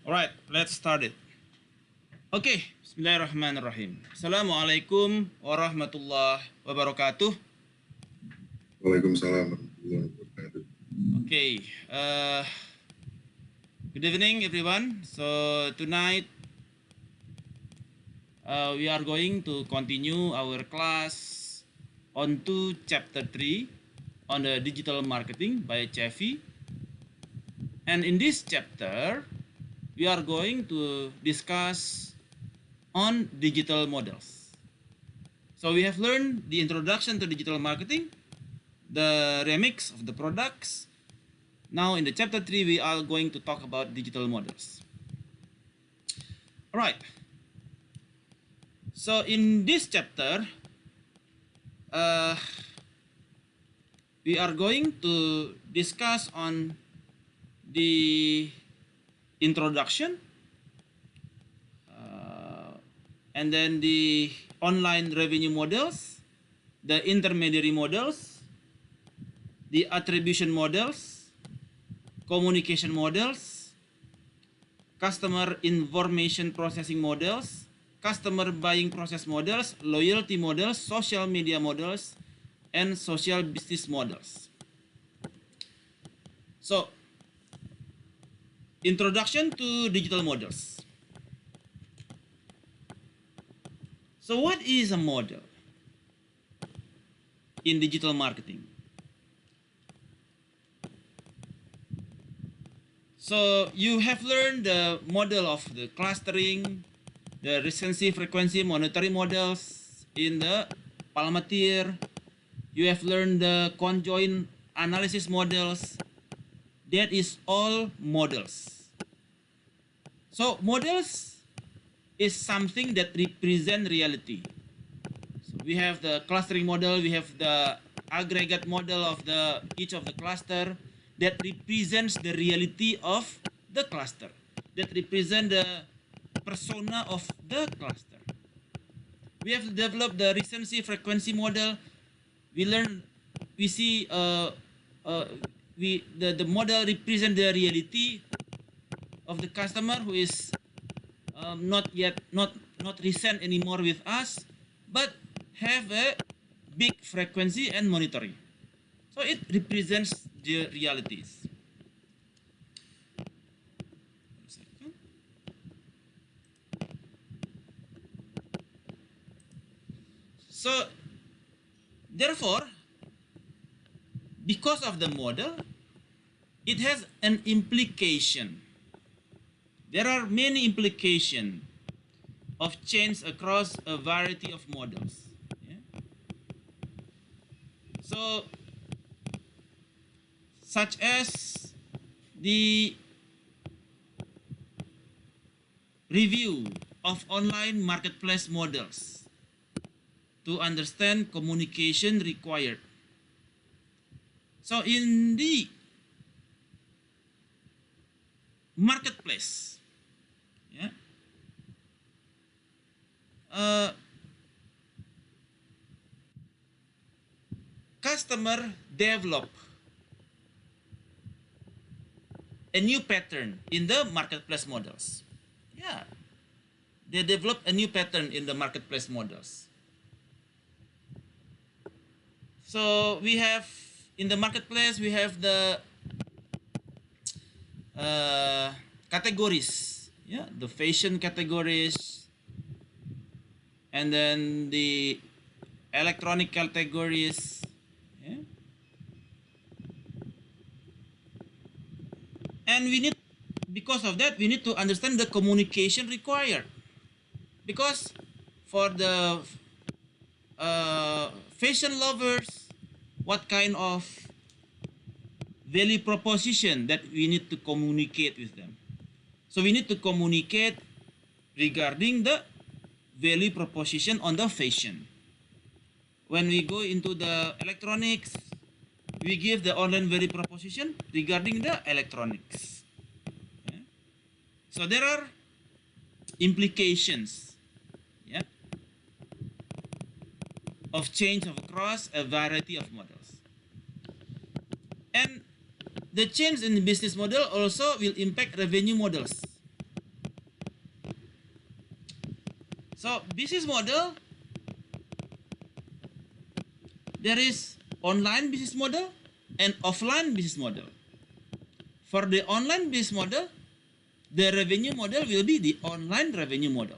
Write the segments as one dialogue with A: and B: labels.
A: Alright, let's start it. Okay, Bismillahirrahmanirrahim. Assalamualaikum warahmatullahi wabarakatuh.
B: Waalaikumsalam warahmatullahi wabarakatuh.
A: Okay, good evening everyone. So tonight we are going to continue our class on to chapter 3 on the digital marketing by Chaffey. And in this chapter, we are going to discuss on digital models. So we have learned the introduction to digital marketing, the remix of the products. Now in the chapter 3, we are going to talk about digital models. All right. So in this chapter, we are going to discuss on the introduction, and then the online revenue models, the intermediary models, the attribution models, communication models, customer information processing models, customer buying process models, loyalty models, social media models, and social business models. So, introduction to digital models. So what is a model in digital marketing? So you have learned the model of the clustering, the recency, frequency, monetary models in the Palantir. You have learned the conjoint analysis models. That is all models. So models is something that represent reality. So we have the clustering model, we have the aggregate model of each of the cluster that represents the reality of the cluster, that represent the persona of the cluster. We have developed the recency frequency model. We see the model represent the reality of the customer who is not recent anymore with us, but have a big frequency and monitoring. So it represents the realities. So therefore, because of the model, it has an implication. There are many implications of change across a variety of models. Yeah? So, such as the review of online marketplace models to understand communication required. So, in the marketplace, yeah, customer develop a new pattern in the marketplace models. Yeah, they develop a new pattern in the marketplace models. So we have in the marketplace, we have the categories, yeah, the fashion categories, and then the electronic categories, yeah? And because of that, we need to understand the communication required, because for the fashion lovers, what kind of value proposition that we need to communicate with them. So we need to communicate regarding the value proposition on the fashion. When we go into the electronics, we give the online value proposition regarding the electronics. Yeah? So there are implications, yeah, of change across a variety of models. And the change in the business model also will impact revenue models. So business model, there is online business model and offline business model. For the online business model, the revenue model will be the online revenue model.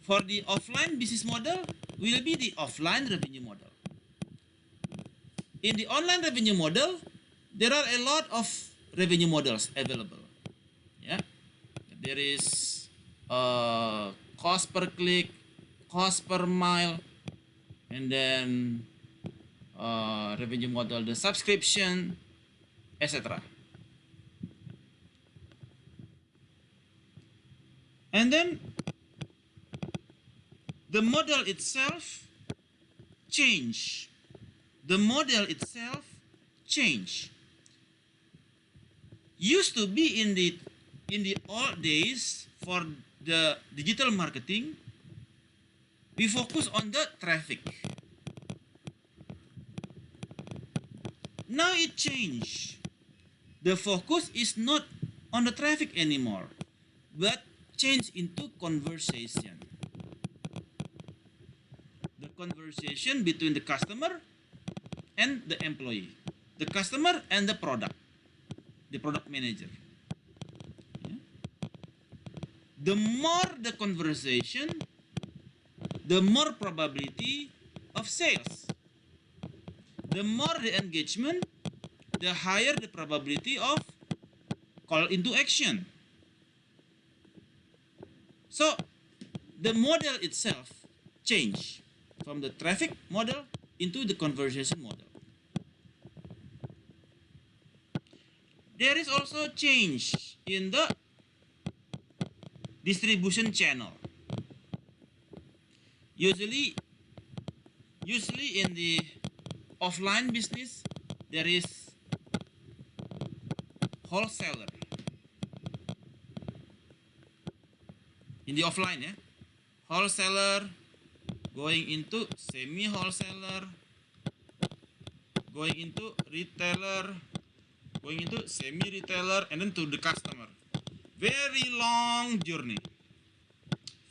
A: For the offline business model, will be the offline revenue model. In the online revenue model, there are a lot of revenue models available. Yeah, there is cost per click, cost per mile, and then revenue model, the subscription, etc. And then the model itself change. The model itself change. Used to be in the old days for the digital marketing, we focus on the traffic. Now it changed. The focus is not on the traffic anymore, but change into conversation. The conversation between the customer and the employee, the customer and the product manager. Yeah. The more the conversation, the more probability of sales. The more the engagement, the higher the probability of call into action. So the model itself changed from the traffic model into the conversation model. There is also change in the distribution channel. Usually in the offline business, there is wholesaler. In the offline, yeah, wholesaler going into semi-wholesaler, going into retailer, going into semi-retailer, and then to the customer. Very long journey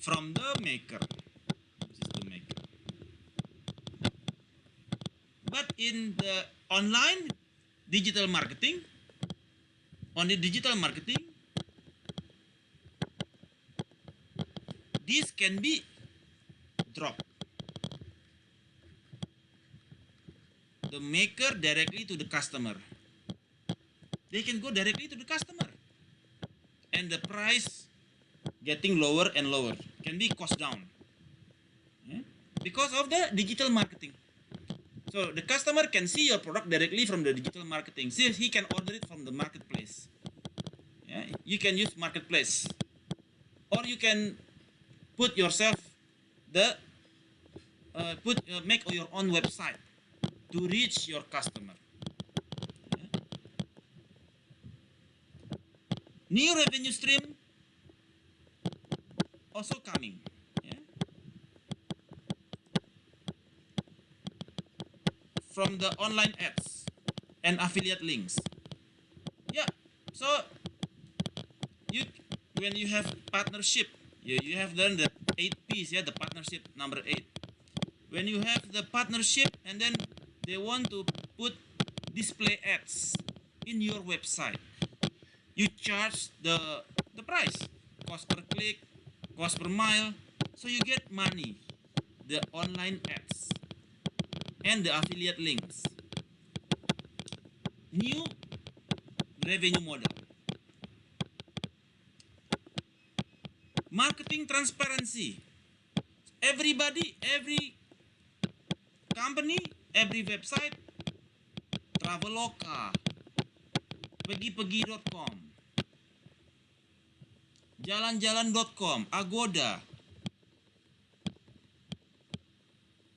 A: from the maker. This is the maker. But in the online digital marketing, this can be dropped. The maker directly to the customer. They can go directly to the customer. And the price getting lower and lower. Can be cost down. Yeah? Because of the digital marketing. So the customer can see your product directly from the digital marketing. See, he can order it from the marketplace. Yeah? You can use marketplace. Or you can put yourself make your own website to reach your customer. Yeah. New revenue stream also coming. Yeah. From the online ads and affiliate links. Yeah. So when you have partnership, you have done the 8 P's, yeah, the partnership number 8. When you have the partnership and then they want to put display ads in your website, you charge the price, cost per click, cost per mile, so you get money, the online ads and the affiliate links. New revenue model. Marketing transparency. Everybody, every company, every website, Traveloka, pegi-pegi.com, jalan-jalan.com, Agoda.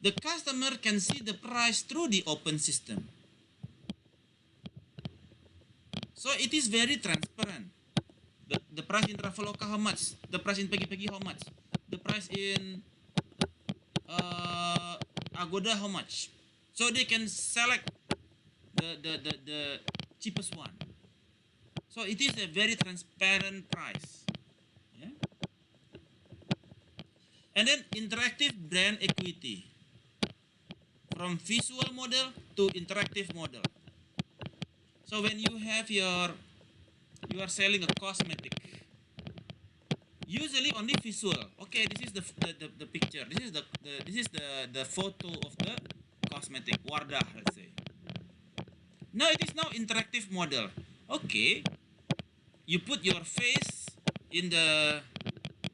A: The customer can see the price through the open system. So it is very transparent. The price in Traveloka how much? The price in pegi-pegi how much? The price in Agoda how much? So they can select the cheapest one. So it is a very transparent price. Yeah? And then interactive brand equity. From visual model to interactive model. So when you are selling a cosmetic, usually only visual. Okay, this is the picture. This is the photo of the cosmetic Wardah, let's say. Now it is now interactive model. Okay, you put your face in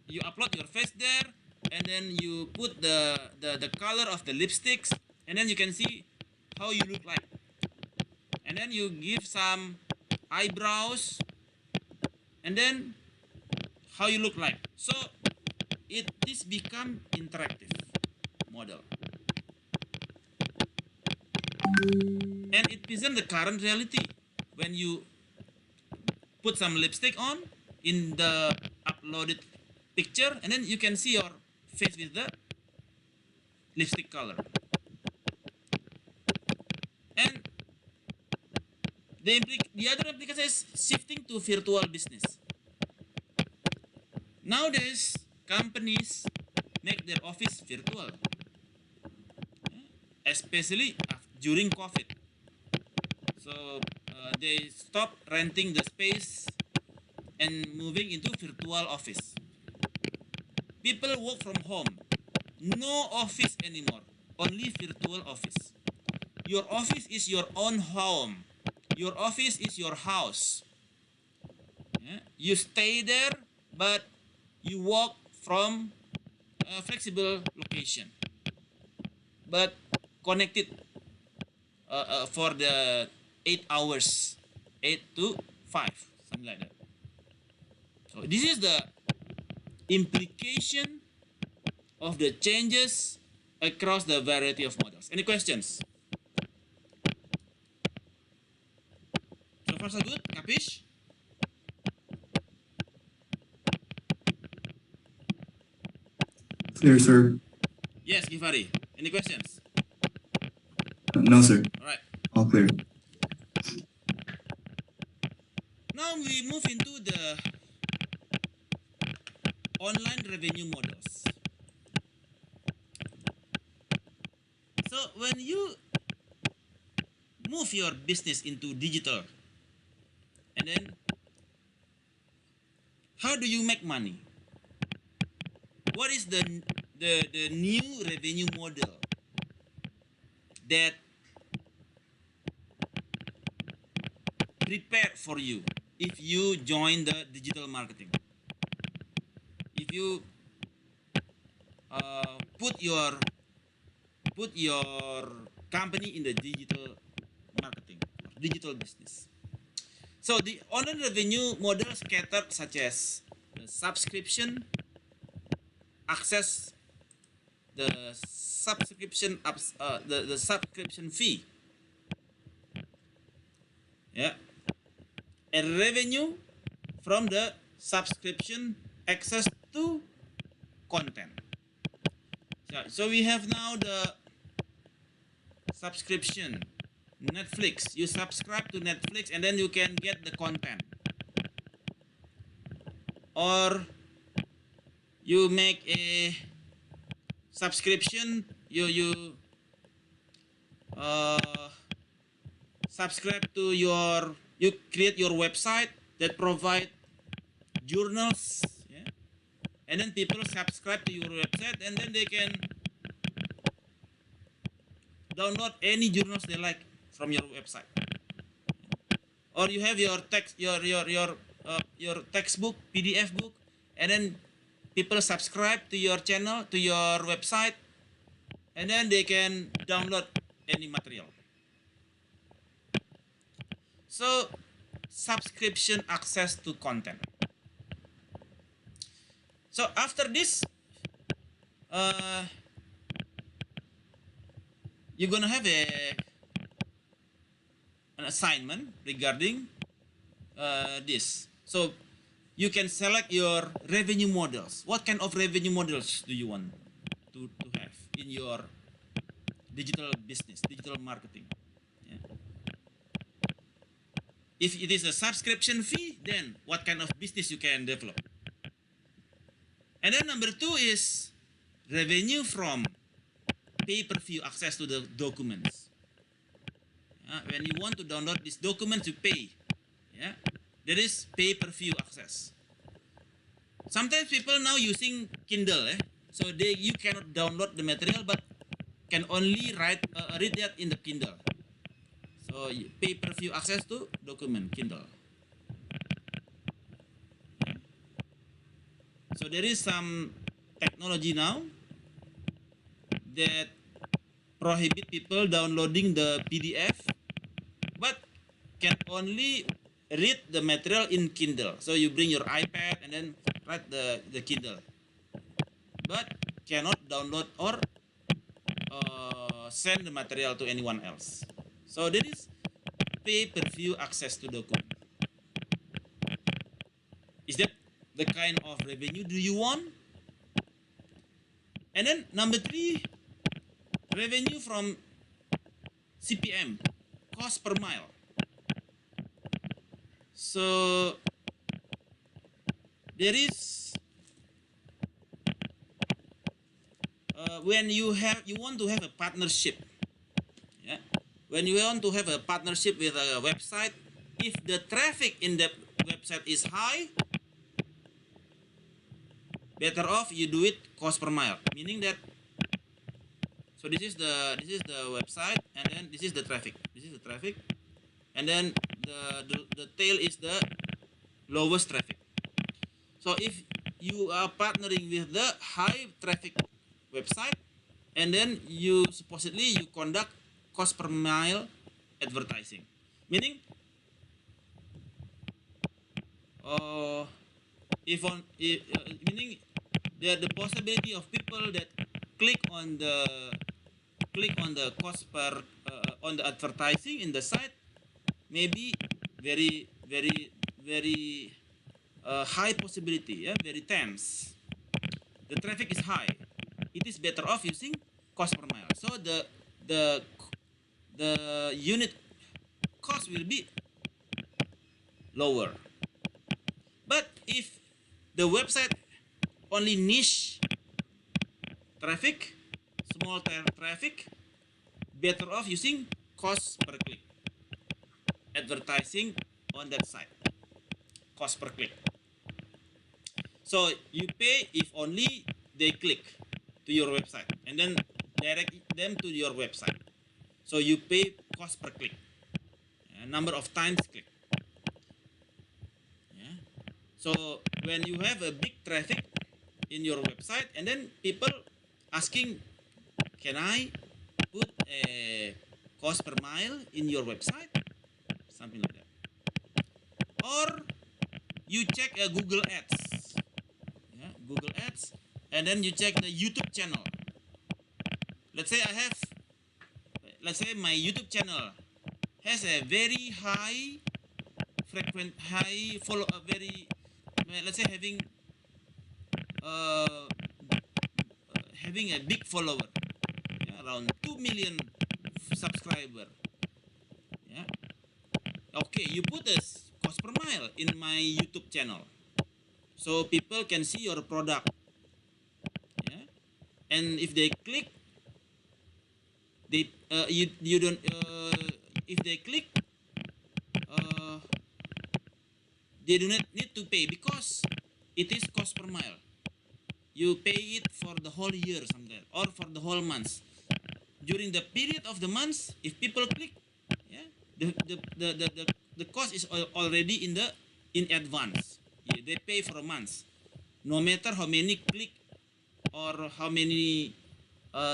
A: you upload your face there, and then you put the color of the lipsticks, and then you can see how you look like. And then you give some eyebrows, and then how you look like. So this become interactive model, and it present the current reality. When you put some lipstick on in the uploaded picture, and then you can see your face with the lipstick color. And the other application is shifting to virtual business. Nowadays, companies make their office virtual, especially during COVID. So they stop renting the space and moving into virtual office. People work from home. No office anymore, only virtual office. Your office is your own home. Your office is your house. Yeah? You stay there, but you work from a flexible location, but connected for the 8 hours, 8 to 5, something like that. So this is the implication of the changes across the variety of models. Any questions? So far so good? Capish?
B: Clear, sir.
A: Yes, Givari. Any questions?
B: No, sir.
A: All right.
B: All clear.
A: Now we move into the online revenue models. So when you move your business into digital, and then how do you make money? What is the new revenue model that prepared for you if you join the digital marketing? If you put your company in the digital marketing, digital business. So the online revenue models cater such as the subscription, access, the subscription the subscription fee, yeah, and revenue from the subscription access to content. So we have now the subscription. Netflix, you subscribe to Netflix and then you can get the content. Or you make a subscription, you subscribe to you create your website that provide journals, yeah? And then people subscribe to your website, and then they can download any journals they like from your website. Or you have your text your textbook, PDF book, and then people subscribe to your channel, to your website, and then they can download any material. So subscription access to content. So after this, you're gonna have an assignment regarding this. So you can select your revenue models. What kind of revenue models do you want to have in your digital business, digital marketing? Yeah. If it is a subscription fee, then what kind of business you can develop? And then number 2 is revenue from pay-per-view access to the documents. When you want to download this document, you pay. Yeah, there is pay-per-view access. Sometimes people now using Kindle, so you cannot download the material, but can only read that in the Kindle. So pay-per-view access to document Kindle. Yeah. So there is some technology now that prohibit people downloading the PDF, but can only read the material in Kindle. So you bring your iPad and then write the Kindle, but cannot download or send the material to anyone else. So there is pay-per-view access to document. Is that the kind of revenue do you want? And then number 3, revenue from CPM, cost per mile. So there is when you want to have a partnership. Yeah, when you want to have a partnership with a website, if the traffic in the website is high, better off you do it cost per mile. Meaning that, so this is the website, and then this is the traffic. This is the traffic, and then the tail is the lowest traffic. So if you are partnering with the high traffic website, and then you supposedly you conduct cost per mile advertising, meaning meaning the possibility of people that click on the cost per on the advertising in the site may be very high possibility, very tense. The traffic is high. It is better off using cost per mile. So the unit cost will be lower. But if the website only niche traffic, small traffic, better off using cost per click advertising on that site. Cost per click. So you pay if only they click to your website and then direct them to your website. So you pay cost per click, number of times click. Yeah. So when you have a big traffic in your website and then people asking, can I put a cost per mile in your website? Something like that. Or you check Google Ads. Google Ads, and then you check the YouTube channel. Let's say my YouTube channel has a very high follow, let's say having a big follower, around 2 million subscriber. Yeah. Okay, you put this cost per mile in my YouTube channel, so people can see your product. Yeah, and if they click, they you don't if they click, they do not need to pay because it is cost per mile. You pay it for the whole year sometimes, or for the whole month. During the period of the month, if people click, yeah, the cost is already in advance. Yeah, they pay for a month, no matter how many click or how many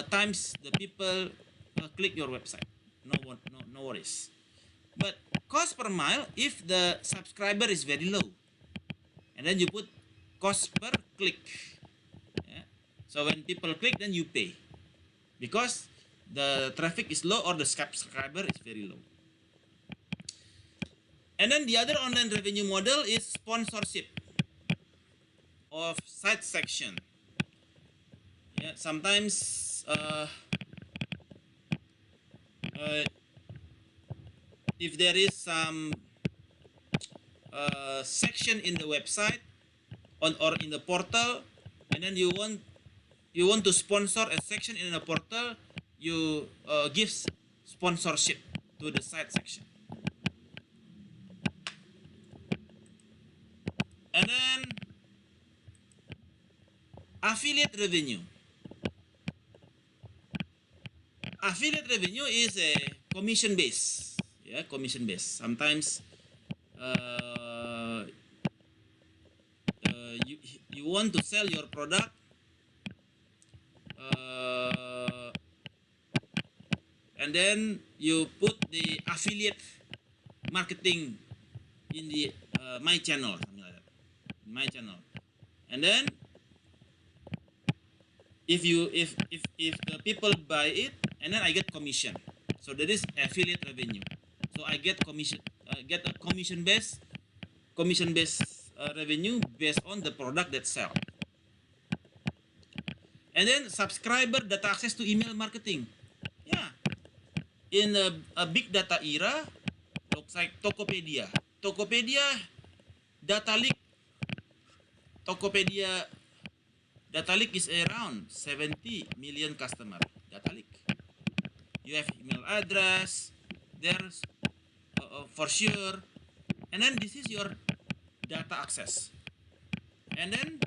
A: times the people click your website. No worries. But cost per mile, if the subscriber is very low, and then you put cost per click. Yeah. So when people click, then you pay because the traffic is low or the subscriber is very low. And then the other online revenue model is sponsorship of site section. Yeah, sometimes if there is some section in the website or in the portal, and then you you want to sponsor a section in a portal, you give sponsorship to the site section. And then affiliate revenue. Affiliate revenue is a commission base. Yeah, commission base. Sometimes you want to sell your product, and then you put the affiliate marketing in the my channel, something like that, my channel, and then if the people buy it, and then I get commission. So that is affiliate revenue. So I get commission, get a commission based revenue based on the product that sell. And then subscriber data access to email marketing. Yeah, in a big data era, looks like Tokopedia. Tokopedia data leak. Tokopedia data leak is around 70 million customer data leak. You have email address, there's for sure, and then this is your data access. And then,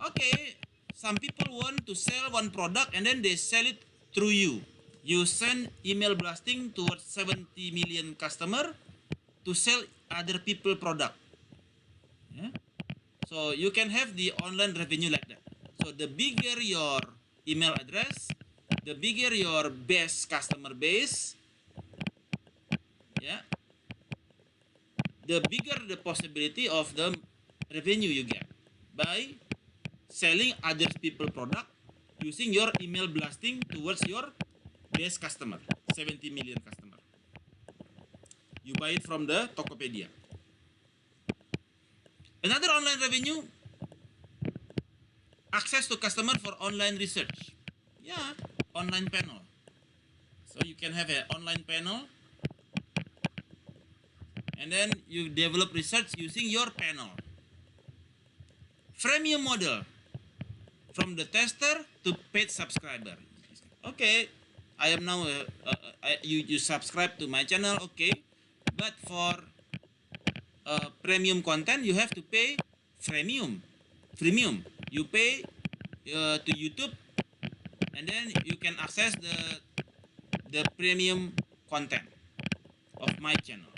A: okay, some people want to sell one product and then they sell it through you. You send email blasting towards 70 million customer to sell other people product. Yeah? So you can have the online revenue like that. So the bigger your email address, the bigger your best customer base, yeah, the bigger the possibility of the revenue you get by selling other people product using your email blasting towards your best customer, 70 million customer. You buy it from the Tokopedia. Another online revenue, access to customer for online research. Yeah, online panel. So you can have an online panel, and then you develop research using your panel. Freemium model, from the tester to paid subscriber. Okay, I am now you subscribe to my channel, okay, but for premium content you have to pay freemium. You pay to YouTube, and then you can access the premium content of my channel.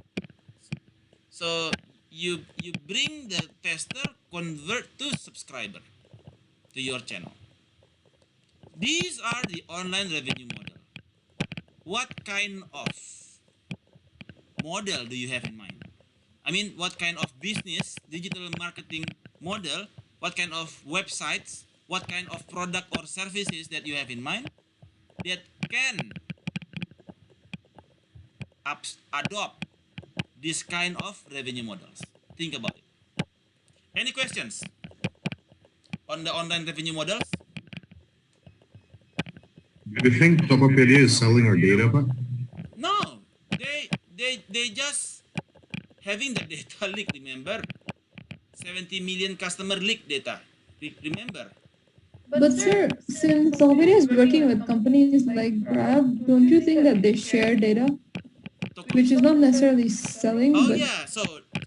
A: So you bring the tester convert to subscriber to your channel. These are the online revenue model. What kind of model do you have in mind? I mean, what kind of business, digital marketing model, what kind of websites, what kind of product or services that you have in mind that can adopt this kind of revenue models? Think about it. Any questions on the online revenue models?
C: Do you think Tokopedia is selling our data, Pak?
A: No, they just having the data leak, remember? 70 million customer leak data, remember?
D: But sir, since Tokopedia is working with companies like Grab, don't you think that they share data? Which is not necessarily selling,
A: Oh
D: but
A: yeah, so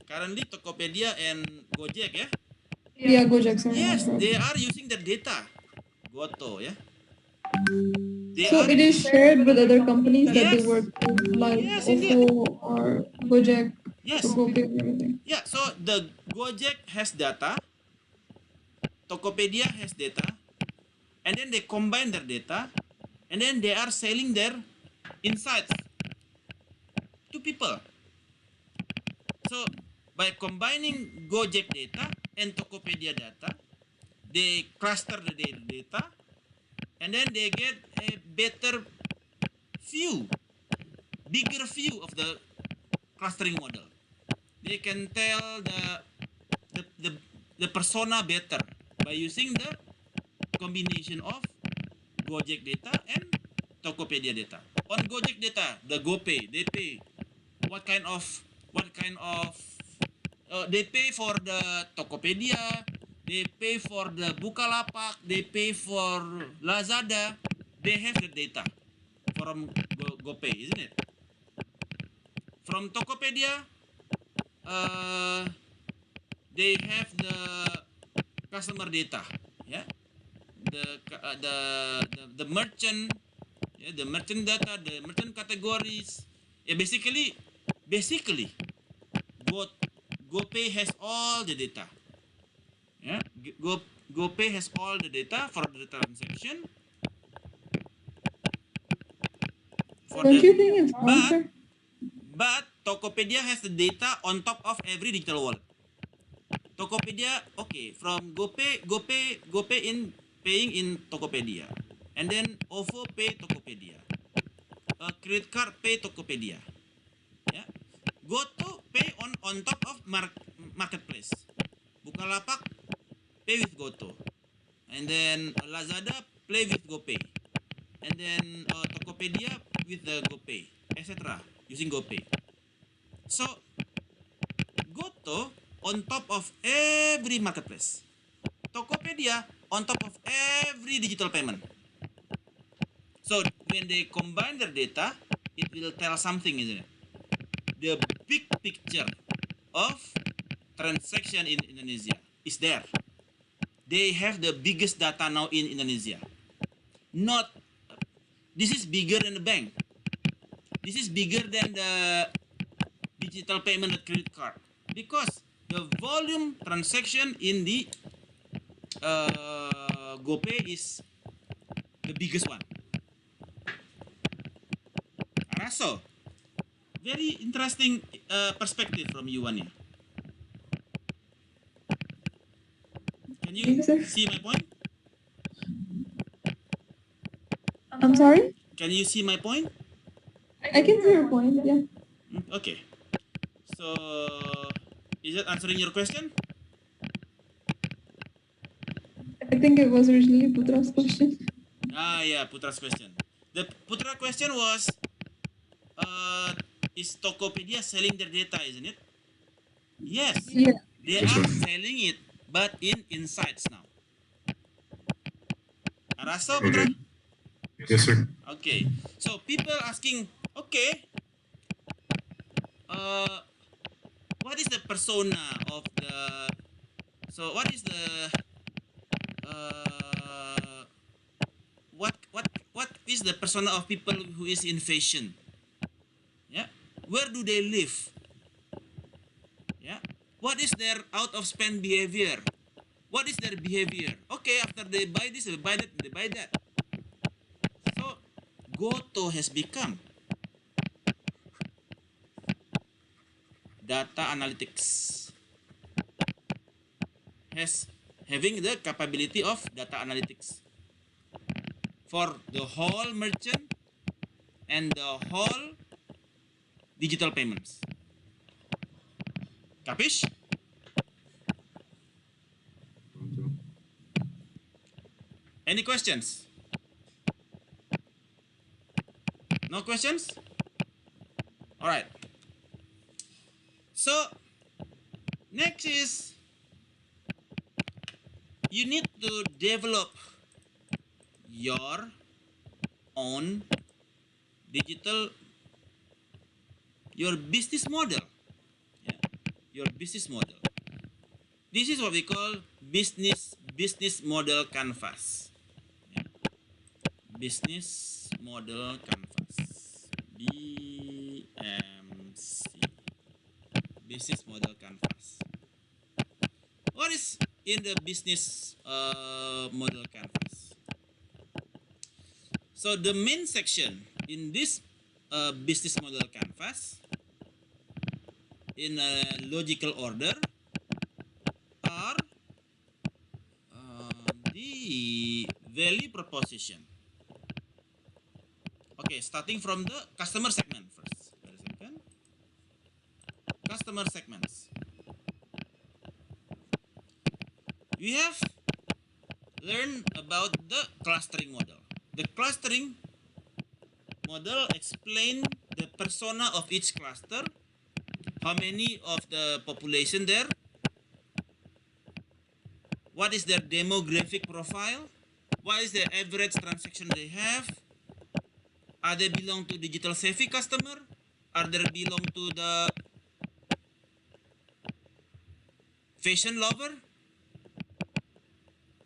A: currently Tokopedia and Gojek, yeah?
D: yeah, Gojek, sorry.
A: Yes,
D: not Grab.
A: they are using the data. Goto, yeah? They
D: So
A: are,
D: it is shared with other companies that they
A: Yes.
D: work with, like
A: Yes, indeed.
D: Ofo or Gojek,
A: Yes.
D: Tokopedia, and everything.
A: Yeah, so the Gojek has data, Tokopedia has data, and then they combine their data, and then they are selling their insights to people. So by combining Gojek data and Tokopedia data, they cluster the data, and then they get a better view, bigger view of the clustering model. They can tell the persona better by using the combination of Gojek data and Tokopedia data. On Gojek data, the GoPay, they pay what kind of they pay for the Tokopedia, they pay for the Bukalapak, they pay for Lazada, they have the data from GoPay, isn't it? From Tokopedia, they have the customer data, yeah, the merchant, yeah, the merchant data, the merchant categories. Yeah, basically, GoPay has all the data. Yeah, GoPay has all the data for the transaction.
D: Don't you think it's
A: but
D: unfair?
A: but Tokopedia has the data on top of every digital wallet. Tokopedia, okay, from GoPay in paying in Tokopedia, and then OVO pay Tokopedia, credit card pay Tokopedia, yeah. GoTo pay on top of marketplace. Bukalapak pay with GoTo, and then Lazada play with GoPay, and then Tokopedia with the GoPay, etc. using GoPay. So GoTo on top of every marketplace. Tokopedia on top of every digital payment. So when they combine their data, it will tell something, isn't it? The big picture of transaction in Indonesia is there. They have the biggest data now in Indonesia. Not, this is bigger than the bank. This is bigger than the digital payment credit card, because the volume transaction in the GoPay is the biggest one. Araso, very interesting perspective from you, Wania. Can you
D: Yes, sir.
A: see my point?
D: I'm sorry?
A: Can you see my point?
D: I can see your point, yeah.
A: Okay. So, is that answering your question?
D: I think it was originally Putra's question.
A: Ah, yeah, Putra's question. The Putra question was, is Tokopedia selling their data, isn't it? Yes.
D: Yeah.
A: They
C: Yes,
A: are
C: sir.
A: selling it, but in insights now. Araso, Putra?
C: Okay. Yes, sir.
A: Okay. So people asking, okay, uh, what is the persona of the? So what is the? What is the persona of people who is in fashion? Yeah. Where do they live? Yeah. What is their out of spend behavior? What is their behavior? Okay, after they buy this, they buy that, they buy that. So Goto has become data analytics, has having the capability of data analytics for the whole merchant and the whole digital payments. Capish? Any questions? No questions? All right. So next is you need to develop your own digital, your business model. Yeah. Your business model. This is what we call business model canvas. Yeah. Business model canvas. BMC. Business model canvas. What is in the business model canvas? So the main section in this business model canvas, in a logical order, are the value proposition. Okay, starting from the customer segment first. Wait a second. Customer segments. We have learned about the clustering model. The clustering model explains the persona of each cluster, how many of the population there, what is their demographic profile, what is the average transaction they have, are they belong to digital savvy customer, are they belong to the fashion lover,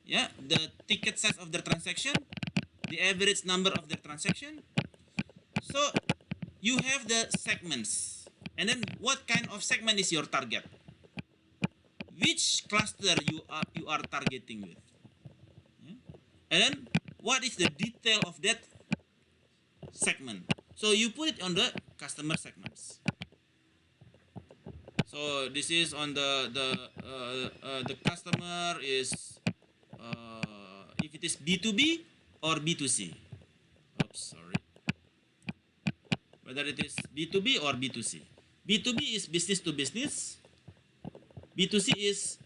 A: yeah, the ticket size of their transaction, the average number of their transaction. So you have the segments, and then what kind of segment is your target? Which cluster you are targeting with, yeah? And then what is the detail of that segment? So you put it on the customer segments. So this is on the customer is if it is B2B or B2C. Oops, sorry. Whether it is B2B or B2C. B2B is business to business. B2C is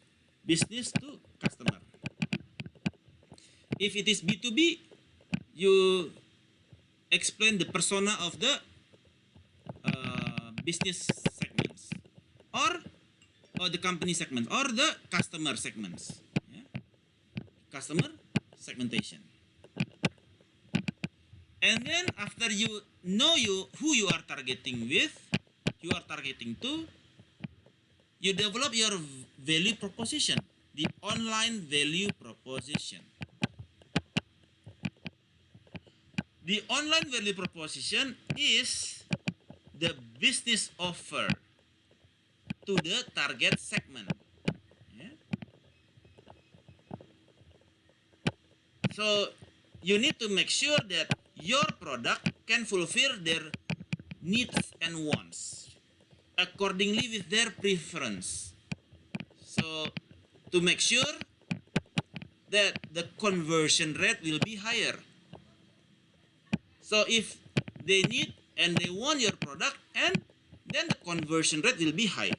A: business to customer. If it is B2B, you explain the persona of the business segments, or the company segments, or the customer segments. Yeah? Customer segmentation. And then after you know who you are targeting with, you are targeting to, you develop your value proposition, the online value proposition. The online value proposition is the business offer to the target segment. Yeah? So you need to make sure that your product can fulfill their needs and wants accordingly with their preference. So to make sure that the conversion rate will be higher. So if they need and they want your product, and then the conversion rate will be high.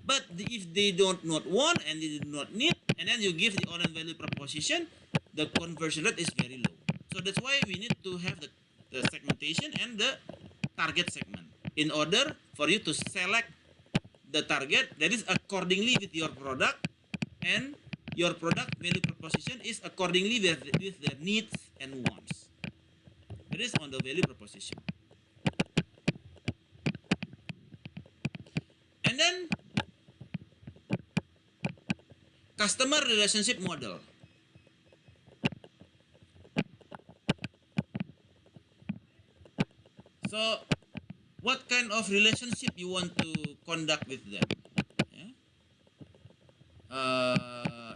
A: But if they don't not want and they do not need, and then you give the online value proposition, the conversion rate is very low. So that's why we need to have the segmentation and the target segment in order for you to select the target that is accordingly with your product, and your product value proposition is accordingly with their needs and wants. That is on the value proposition. And then customer relationship model. So what kind of relationship you want to conduct with them? Yeah?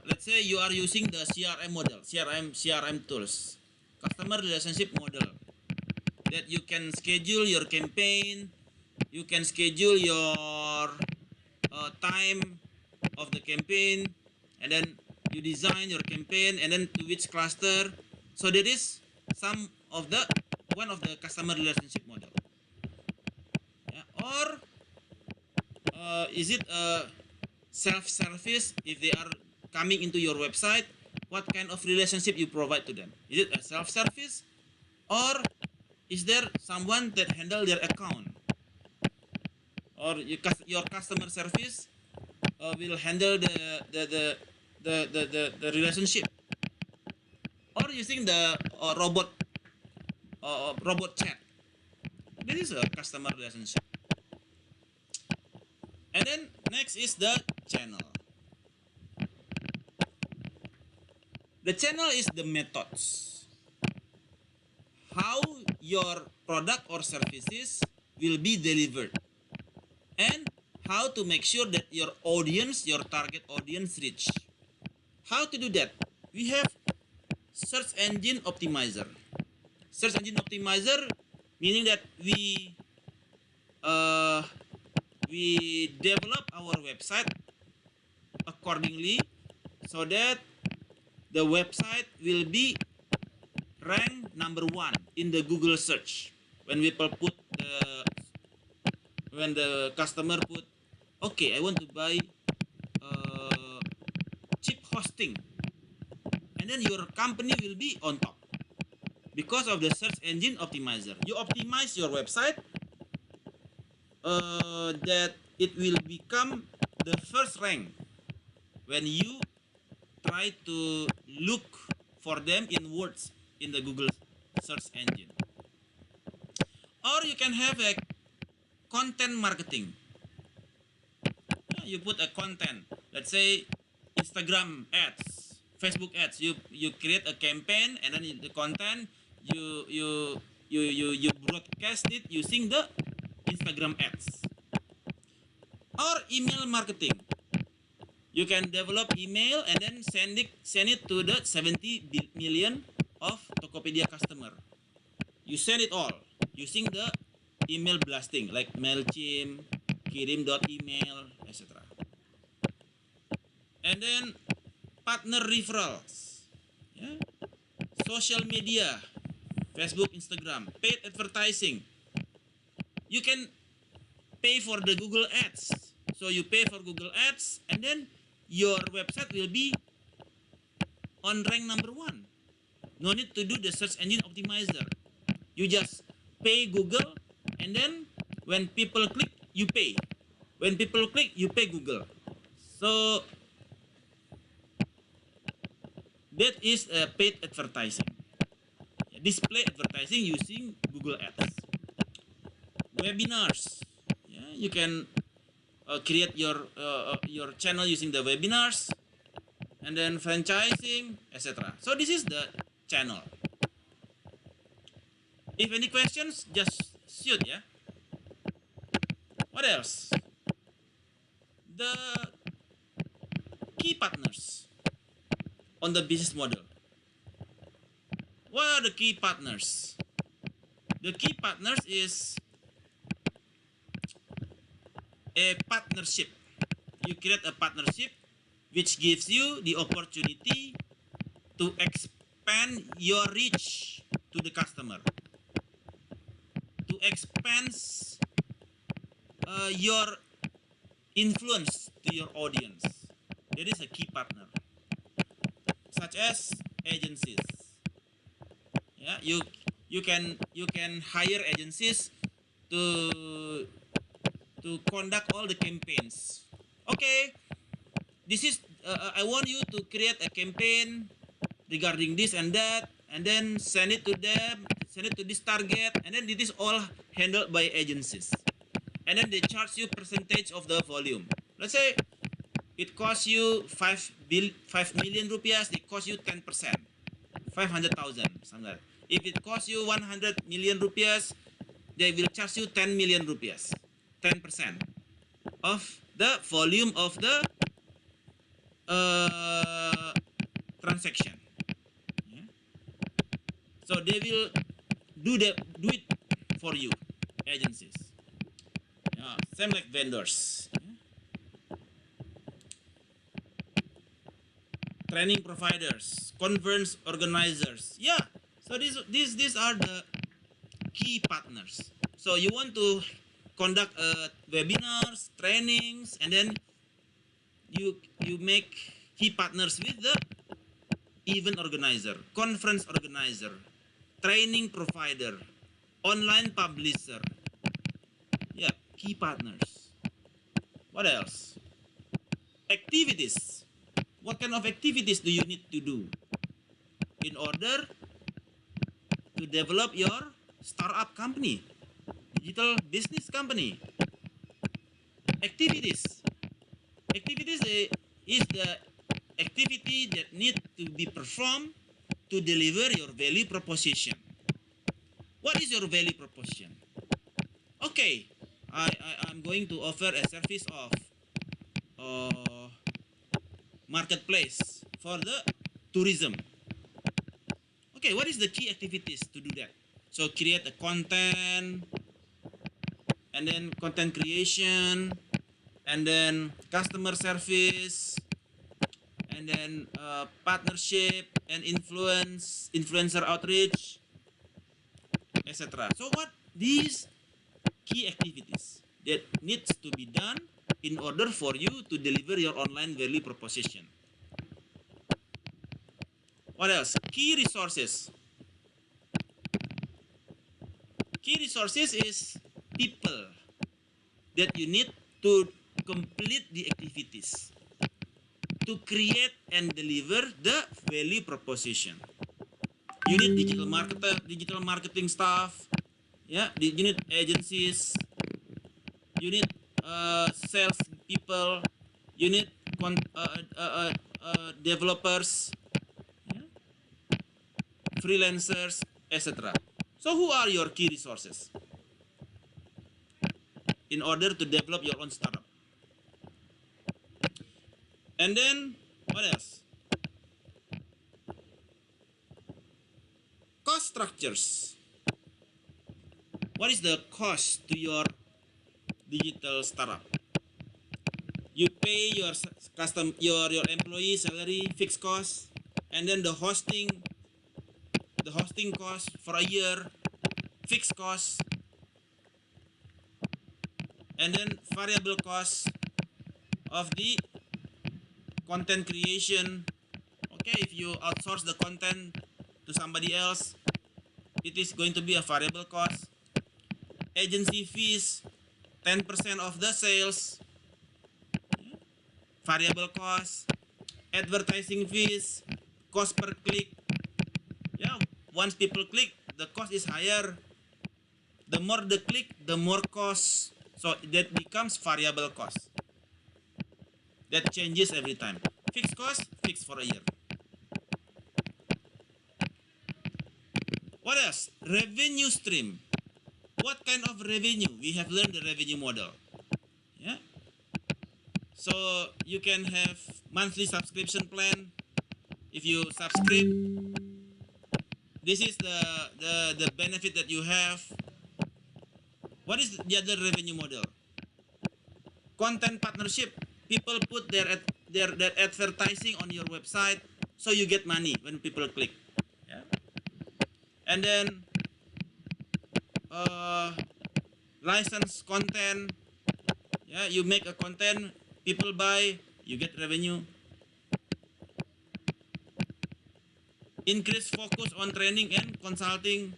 A: Let's say you are using the CRM model, CRM tools, customer relationship model, that you can schedule your campaign, you can schedule your time of the campaign, and then you design your campaign, and then to which cluster. So that is one of the customer relationship model. Yeah? Or is it a self-service? If they are coming into your website, what kind of relationship you provide to them? Is it a self-service, or is there someone that handle their account, or your customer service will handle the relationship, or using the robot chat? This is a customer relationship. And then next is the channel. The channel is the methods, how your product or services will be delivered, and how to make sure that your audience, your target audience, reach. How to do that? We have search engine optimizer. Search engine optimizer meaning that we develop our website accordingly so that the website will be ranked number 1 in the Google search. When the customer put, okay, I want to buy cheap hosting, and then your company will be on top because of the search engine optimizer. You optimize your website that it will become the first rank when you try to look for them in words in the Google search engine. Or you can have a content marketing. You put a content, let's say Instagram ads, Facebook ads. You create a campaign, and then the content you broadcast it using the Instagram ads. Or email marketing. You can develop email and then send it to the 70 million of Tokopedia customer. You send it all using the email blasting like MailChimp, kirim.email, etc. And then partner referrals, yeah? Social media, Facebook, Instagram, paid advertising. You can pay for the Google ads. So you pay for Google ads, and then your website will be on rank number 1. No need to do the search engine optimizer. You just pay Google, and then when people click, you pay. When people click, you pay Google. So that is a paid advertising. Display advertising using Google Ads. Webinars. Yeah, you can create your channel using the webinars, and then franchising, etc. So this is the channel. If any questions, just shoot, yeah. What else? The key partners on the business model. What are the key partners? The key partners is a partnership. You create a partnership which gives you the opportunity to expand your reach to the customer, to expand your influence to your audience. That is a key partner, such as agencies. Yeah, you can hire agencies to conduct all the campaigns. Okay, this is I want you to create a campaign regarding this and that, and then send it to them, send it to this target, and then it is all handled by agencies. And then they charge you percentage of the volume. Let's say it costs you 5 million rupiahs, it costs you 10%, 500,000, something like that. If it costs you 100 million rupiahs, they will charge you 10 million rupiahs, 10% of the volume of the transaction. Yeah. So they will do it for you, agencies. Yeah. Same like vendors. Yeah. Training providers, conference organizers. Yeah. So these are the key partners. So you want to conduct webinars, trainings, and then you make key partners with the event organizer, conference organizer, training provider, online publisher. Yeah, key partners. What else? Activities. What kind of activities do you need to do in order to develop your startup company, digital business company? Activities. Activities is the activity that need to be performed to deliver your value proposition. What is your value proposition? Okay, I'm going to offer a service of marketplace for the tourism. Okay, what is the key activities to do that? So create a content, and then content creation, and then customer service, and then partnership and influencer outreach, etc. So what these key activities that needs to be done in order for you to deliver your online value proposition. What else? Key resources. Key resources is people that you need to complete the activities. to create and deliver the value proposition. You need digital marketing staff. Yeah, you need agencies. You need sales people. You need developers, yeah, freelancers, etc. So who are your key resources in order to develop your own startup? And then what else? Cost structures. What is the cost to your digital startup? You pay your your employee salary, fixed cost, and then the hosting cost for a year, fixed cost, and then variable cost of the content creation. Okay, if you outsource the content to somebody else, it is going to be a variable cost. Agency fees, 10% of the sales, variable cost. Advertising fees, cost per click. Yeah, once people click, the cost is higher. The more the click, the more cost. So that becomes variable cost. That changes every time. Fixed cost, fixed for a year. What else? Revenue stream. What kind of revenue? We have learned the revenue model. Yeah. So you can have monthly subscription plan. If you subscribe, this is the benefit that you have. What is the other revenue model? Content partnership. People put their advertising on your website, so you get money when people click. Yeah. And then license content. Yeah, you make a content, people buy, you get revenue. Increase focus on training and consulting.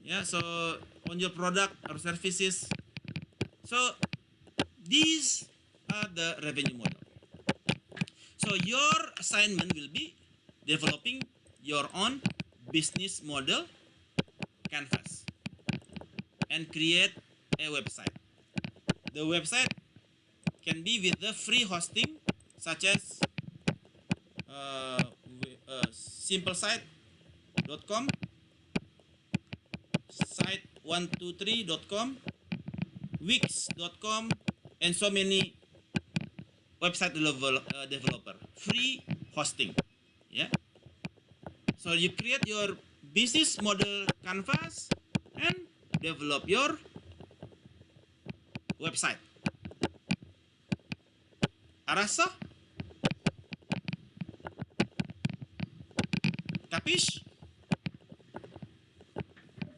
A: Yeah, so on your product or services. So these are the revenue model. So your assignment will be developing your own business model canvas and create a website. The website can be with the free hosting such as simplesite.com, site123.com, wix.com, and so many website developer. Free hosting. Yeah. So you create your business model canvas and develop your website. Arasa? Capish?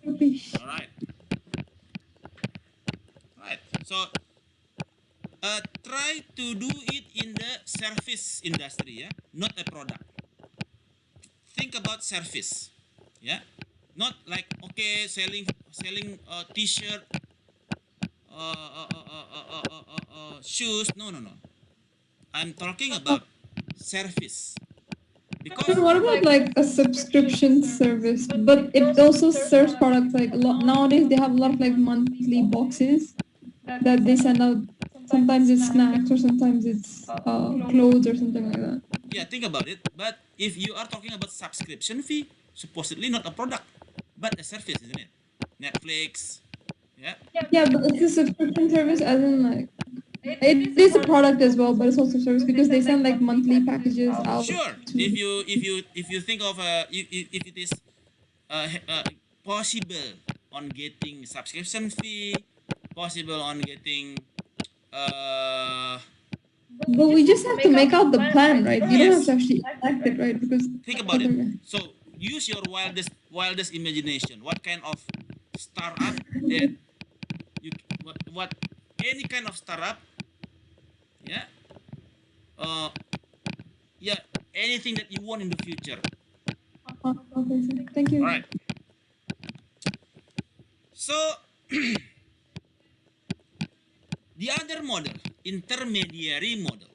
A: All right. So try to do it in the service industry, yeah, not a product. Think about service, yeah, not like okay selling a t-shirt, shoes. No. I'm talking about service. Because
D: What about like a subscription service? But it also serves products like a lot nowadays. They have a lot of like monthly boxes that they send out. Sometimes it's snacks or sometimes it's clothes or something like that.
A: yeah, think about it. But if you are talking about subscription fee, supposedly not a product, but a service, isn't it? Netflix, yeah.
D: Yeah, but it's a subscription service, as in like it is a product as well, but it's also a service because they send like monthly packages out.
A: Sure. If you think of if it is possible on getting subscription fee, possible on getting
D: But we just have to make out the plan, right? You don't have
A: Yes.
D: to actually enact it, right? Because
A: think about it. So use your wildest imagination. What kind of startup that you what any kind of startup, yeah, yeah, anything that you want in the future.
D: Okay, sir. Thank you.
A: All right. So the other model, intermediary model.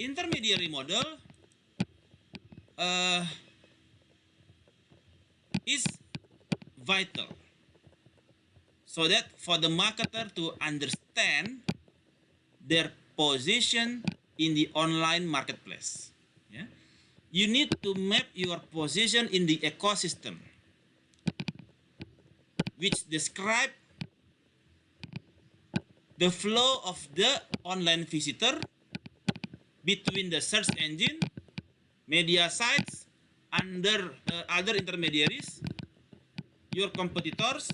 A: intermediary model is vital, so that for the marketer to understand their position in the online marketplace. Yeah? You need to map your position in the ecosystem, which describe the flow of the online visitor between the search engine, media sites, under other intermediaries, your competitors,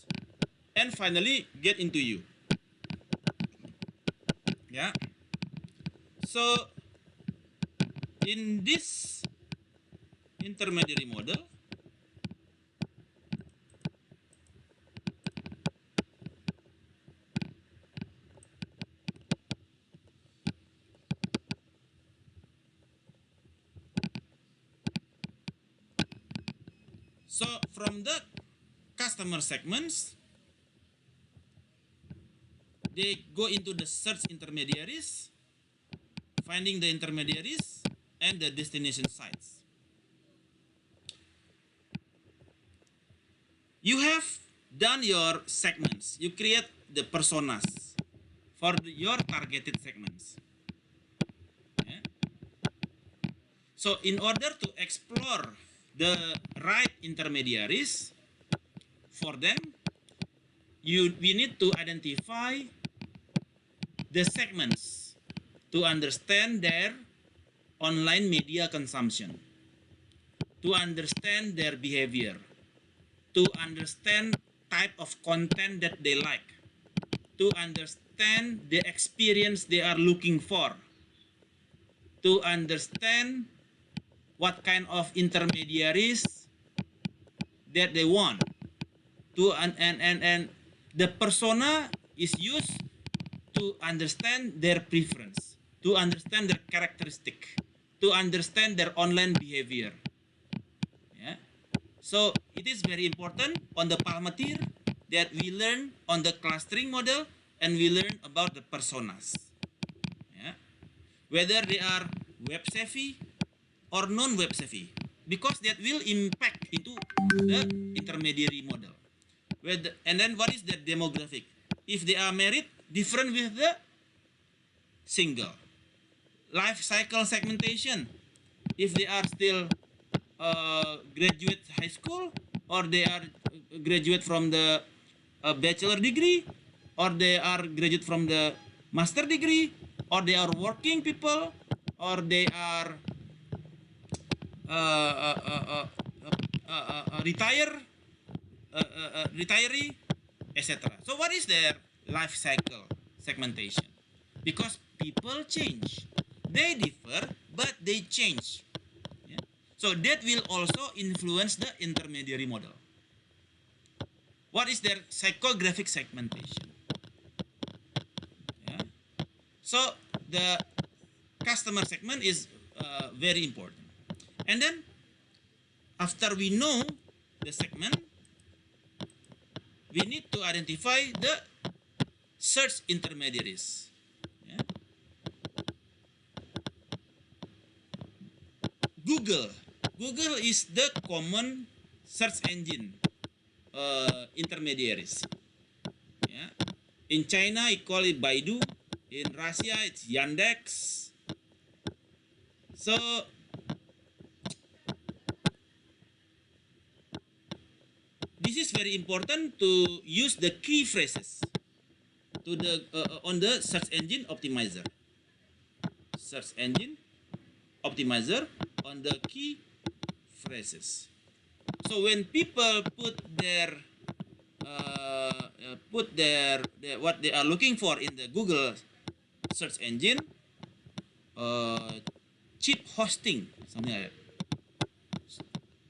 A: and finally get into you. Yeah. So in this intermediary model, so from the customer segments, they go into the search intermediaries, finding the intermediaries, and the destination sites. You have done your segments. You create the personas for your targeted segments. Yeah. So in order to explore the right intermediaries for them, we need to identify the segments to understand their online media consumption, to understand their behavior, to understand type of content that they like, to understand the experience they are looking for, to understand what kind of intermediaries that they want, to and the persona is used to understand their preference, to understand their characteristic, to understand their online behavior. Yeah. So it is very important on the Palmateer that we learn on the clustering model and we learn about the personas. Yeah. Whether they are web savvy or non-web savvy, because that will impact into the intermediary model. And then what is the demographic? If they are married, different with the single. Life cycle segmentation. If they are still graduate high school, or they are graduate from the bachelor degree, or they are graduate from the master degree, or they are working people, or they are retiree, etc. So what is their life cycle segmentation? Because people change, they differ, but they change. Yeah? So that will also influence the intermediary model. What is their psychographic segmentation? Yeah? So the customer segment is very important. And then after we know the segment, we need to identify the search intermediaries. Yeah? Google is the common search engine intermediaries. Yeah? In China, we call it Baidu. In Russia, it's Yandex. So this is very important to use the key phrases to the on the search engine optimizer. Search engine optimizer on the key phrases. So when people put their what they are looking for in the Google search engine, cheap hosting, something like that.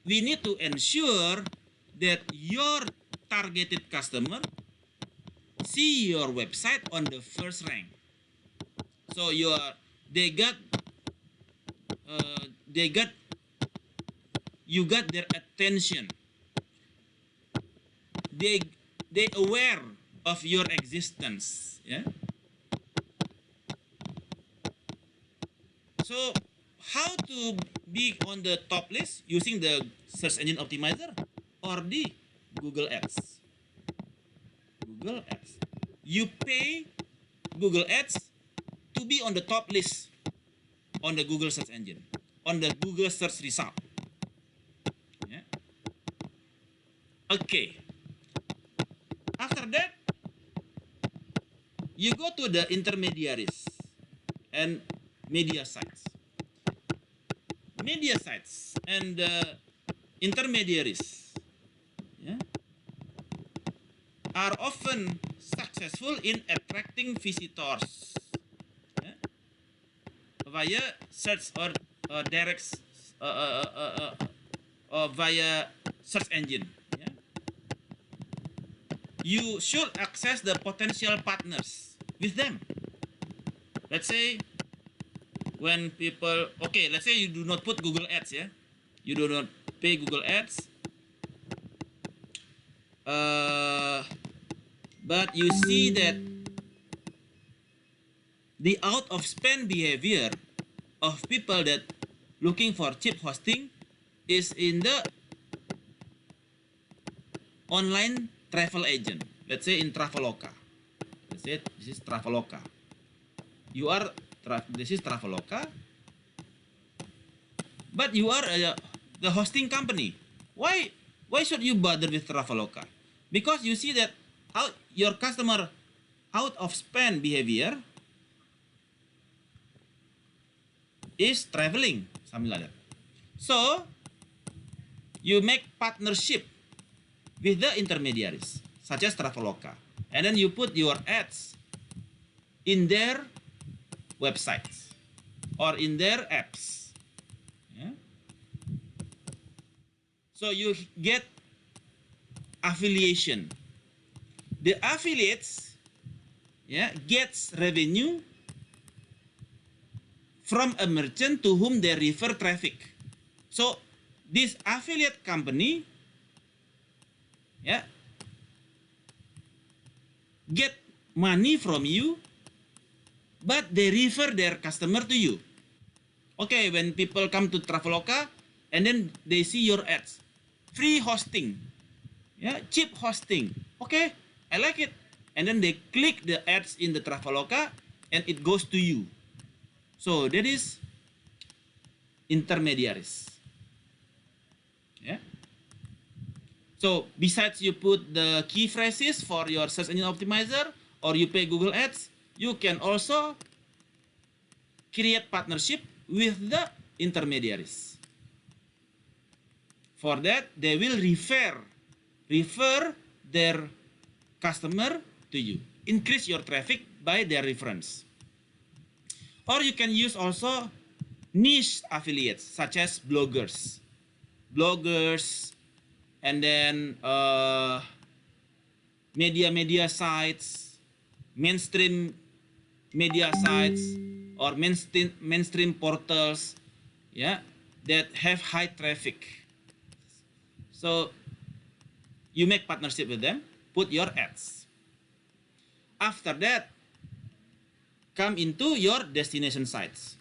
A: We need to ensure that your targeted customer see your website on the first rank. So you got their attention. They aware of your existence. Yeah. So how to be on the top list using the search engine optimizer or the Google Ads? Google Ads. You pay Google Ads to be on the top list on the Google search engine, on the Google search result. Yeah. Okay. After that, you go to the intermediaries and media sites. Media sites and the intermediaries, yeah, are often successful in attracting visitors, yeah, via search or direct via search engine. Yeah. You should access the potential partners with them. Let's say when people, okay, let's say you do not put Google Ads, yeah, you do not pay Google Ads, but you see that the out of spend behavior of people that looking for cheap hosting is in the online travel agent. Let's say in Traveloka. Let's say this is Traveloka. This is Traveloka, but you are the hosting company. Why should you bother with Traveloka? Because you see that your customer out of spend behavior is traveling, something like that. So you make partnership with the intermediaries, such as Traveloka, and then you put your ads in their websites or in their apps. Yeah? So you get affiliation. The affiliates, yeah, gets revenue from a merchant to whom they refer traffic. So this affiliate company, yeah, get money from you, but they refer their customer to you. Okay, when people come to Traveloka and then they see your ads, free hosting, yeah, cheap hosting. Okay, I like it. And then they click the ads in the Traveloka and it goes to you. So that is intermediaries. Yeah. So besides you put the key phrases for your search engine optimizer or you pay Google Ads, you can also create partnership with the intermediaries. For that, they will refer their customer to you. Increase your traffic by their reference. Or you can use also niche affiliates such as bloggers, and then media sites, mainstream media sites, or mainstream portals, yeah, that have high traffic. So you make partnership with them, put your ads. After that, come into your destination sites.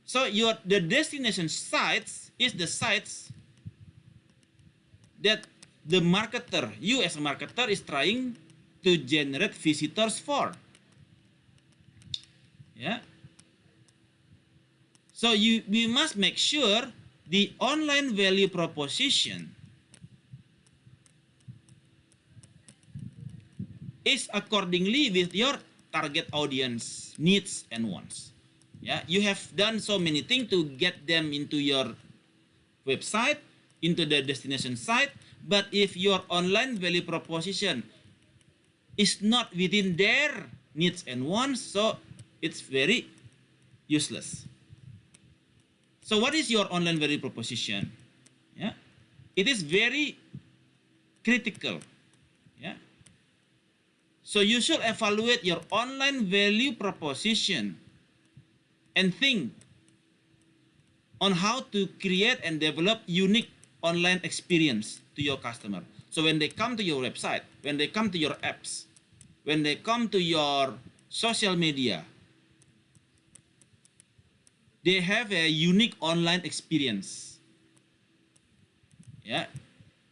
A: So the destination sites is the sites that the marketer, you as a marketer, is trying to generate visitors for. Yeah. So we must make sure the online value proposition is accordingly with your target audience needs and wants. Yeah, you have done so many things to get them into your website, into the destination site, but if your online value proposition is not within their needs and wants, so it's very useless. So what is your online value proposition? Yeah, it is very critical. Yeah. So you should evaluate your online value proposition and think on how to create and develop unique online experience to your customer. So when they come to your website, when they come to your apps, when they come to your social media. They have a unique online experience. Yeah,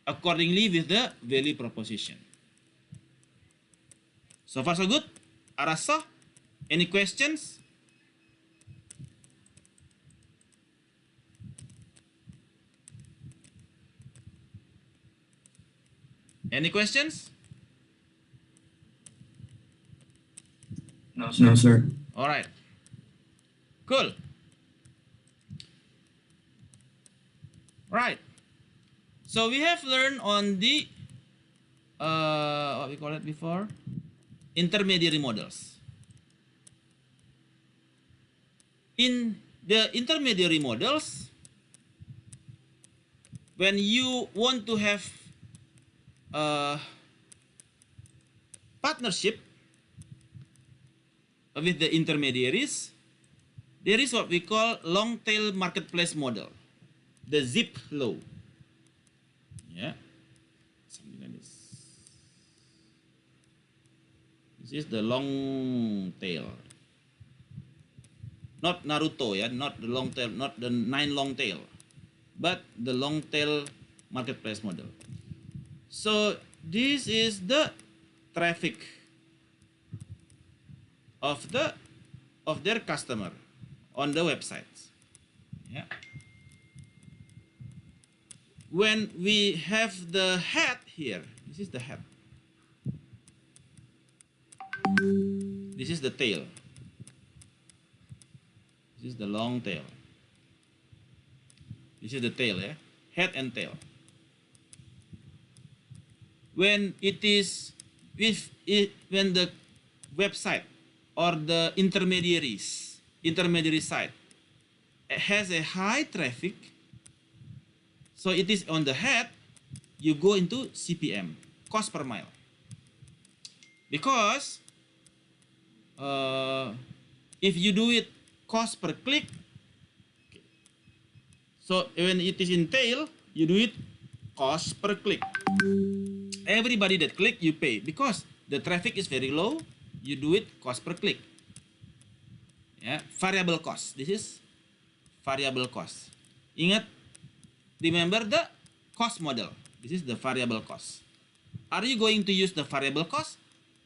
A: accordingly with the value proposition. So far so good. Arasa, any questions? Any questions?
B: No, sir.
A: All right. Cool. Right. So we have learned on the what we call it before, intermediary models. In the intermediary models, when you want to have a partnership with the intermediaries, there is what we call long tail marketplace model, the zip law. Yeah, something like this. This is the long tail, not Naruto, yeah, not the long tail, not the 9 long tail, but the long tail marketplace model. So this is the traffic of their customer on the websites. Yeah. When we have the head here, this is the head. This is the tail. This is the long tail. This is the tail, yeah? Head and tail. When it is when the website or the intermediary site has a high traffic, so it is on the head, you go into CPM, cost per mile. Because if you do it cost per click, so when it is in tail, you do it cost per click. Everybody that click, you pay. Because the traffic is very low, you do it cost per click. Yeah, variable cost. This is variable cost. Ingat, remember the cost model. This is the variable cost. Are you going to use the variable cost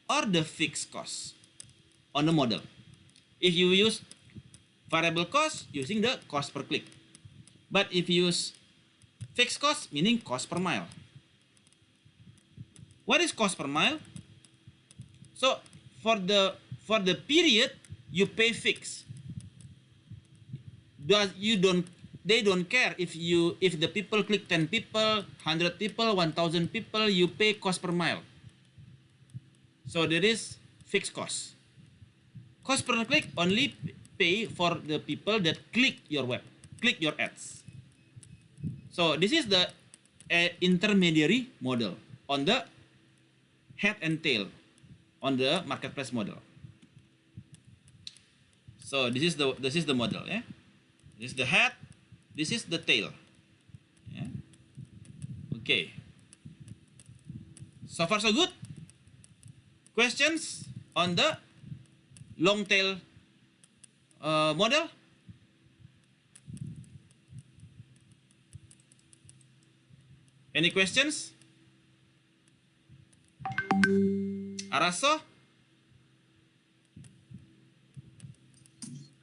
A: or the fixed cost on the model? If you use variable cost, using the cost per click. But if you use fixed cost, meaning cost per mile. What is cost per mile? So for the period, you pay fixed. They don't care if the people click 10 people, 100 people, 1,000 people, you pay cost per mile. So there is fixed cost. Cost per click only pay for the people that click your ads. So this is the intermediary model on the head and tail on the marketplace model. So this is the model, yeah. This is the head, this is the tail. Yeah. Okay. So far so good. Questions on the long tail model? Any questions? Araso?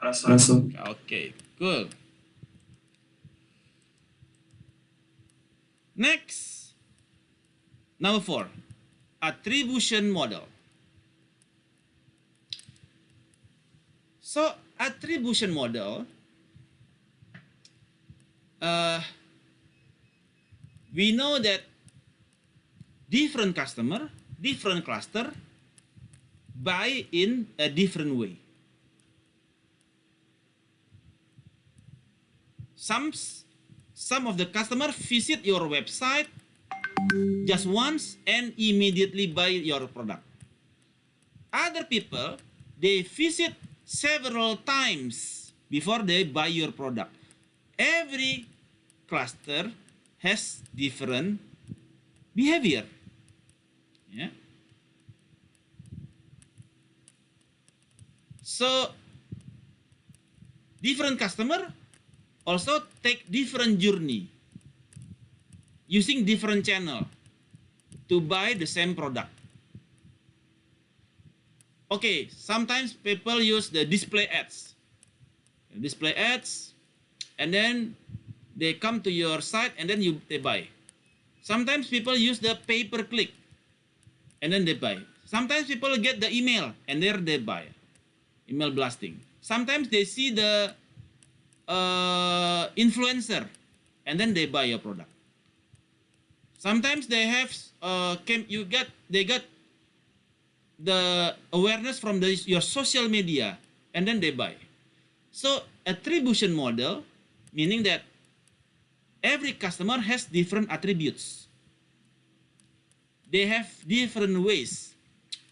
B: Raso.
A: Okay, cool. Next, number 4, attribution model. So attribution model, we know that different customer, different cluster buy in a different way. Some of the customer visit your website just once and immediately buy your product. Other people, they visit several times before they buy your product. Every cluster has different behavior. Yeah. So different customer also take different journey using different channel to buy the same product. Okay, sometimes people use the display ads. Display ads, and then they come to your site and then they buy. Sometimes people use the pay-per-click and then they buy. Sometimes people get the email and there they buy. Email blasting. Sometimes they see the influencer and then they buy your product. Sometimes they have they got the awareness from your social media and then they buy. So attribution model, meaning that every customer has different attributes. They have different ways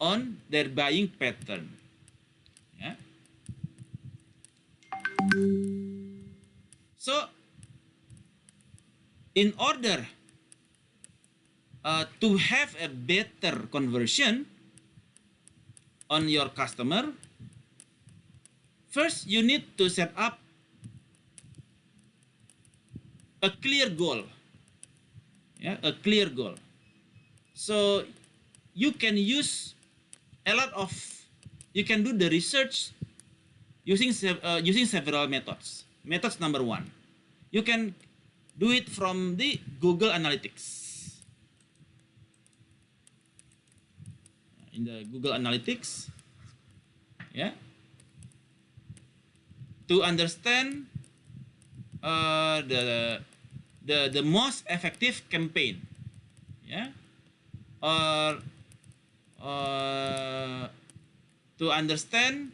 A: on their buying pattern. Yeah. So in order to have a better conversion on your customer, first you need to set up a clear goal. Yeah, a clear goal. So you can use you can do the research using several methods. Methods number one, you can do it from the Google Analytics. In the Google Analytics, yeah, to understand the most effective campaign, yeah, or to understand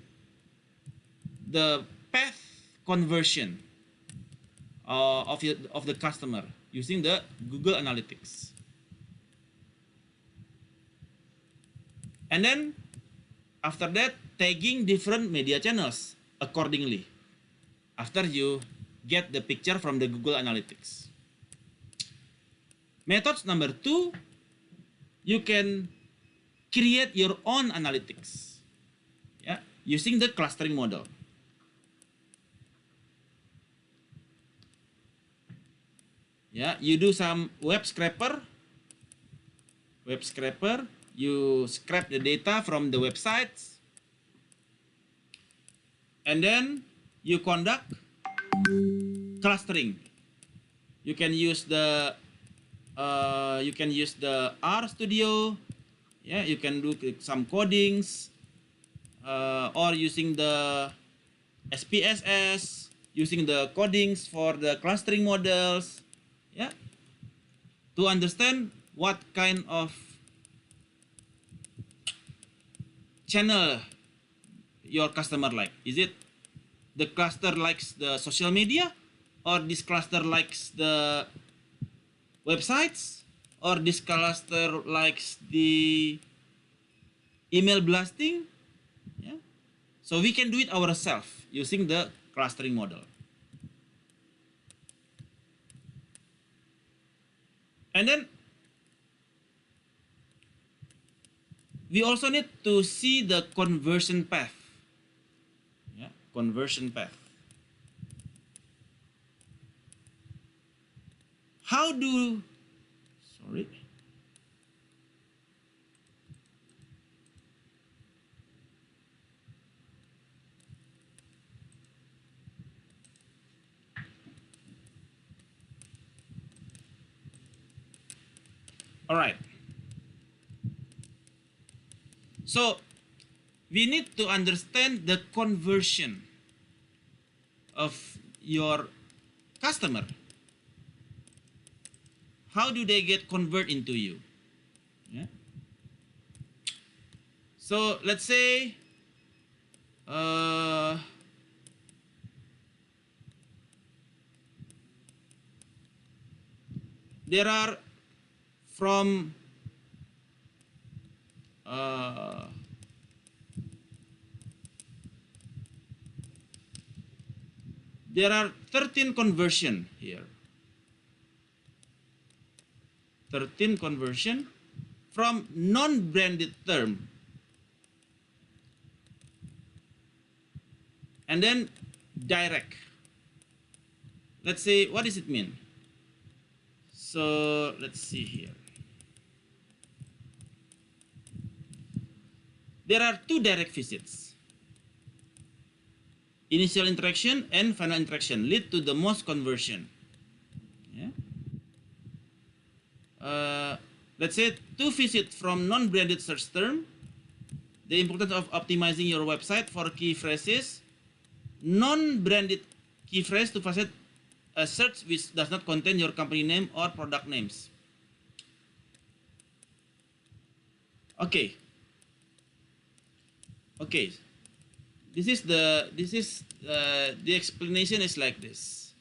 A: the path conversion of the customer using the Google Analytics. And then after that, tagging different media channels accordingly after you get the picture from the Google Analytics. Methods number two, you can create your own analytics, yeah, using the clustering model. Yeah, you do some web scraper, you scrape the data from the websites, and then you conduct clustering. You can use the R Studio, yeah, you can do some codings, or using the SPSS, using the codings for the clustering models, yeah, to understand what kind of channel your customer like. Is it the cluster likes the social media, or this cluster likes the websites, or this cluster likes the email blasting? Yeah. So we can do it ourselves using the clustering model. And then we also need to see the conversion path. Yeah, conversion path. How do, sorry. All right. So we need to understand the conversion of your customer. How do they get convert into you? Yeah. So let's say there are from there are 13 conversion here. 13 conversion from non-branded term and then direct. Let's say, what does it mean? So let's see here. There are two direct visits. Initial interaction and final interaction lead to the most conversion. Yeah. Let's say two visits from non-branded search term. The importance of optimizing your website for key phrases. Non-branded key phrase to facilitate a search which does not contain your company name or product names. Okay. Okay. This is the explanation is like this.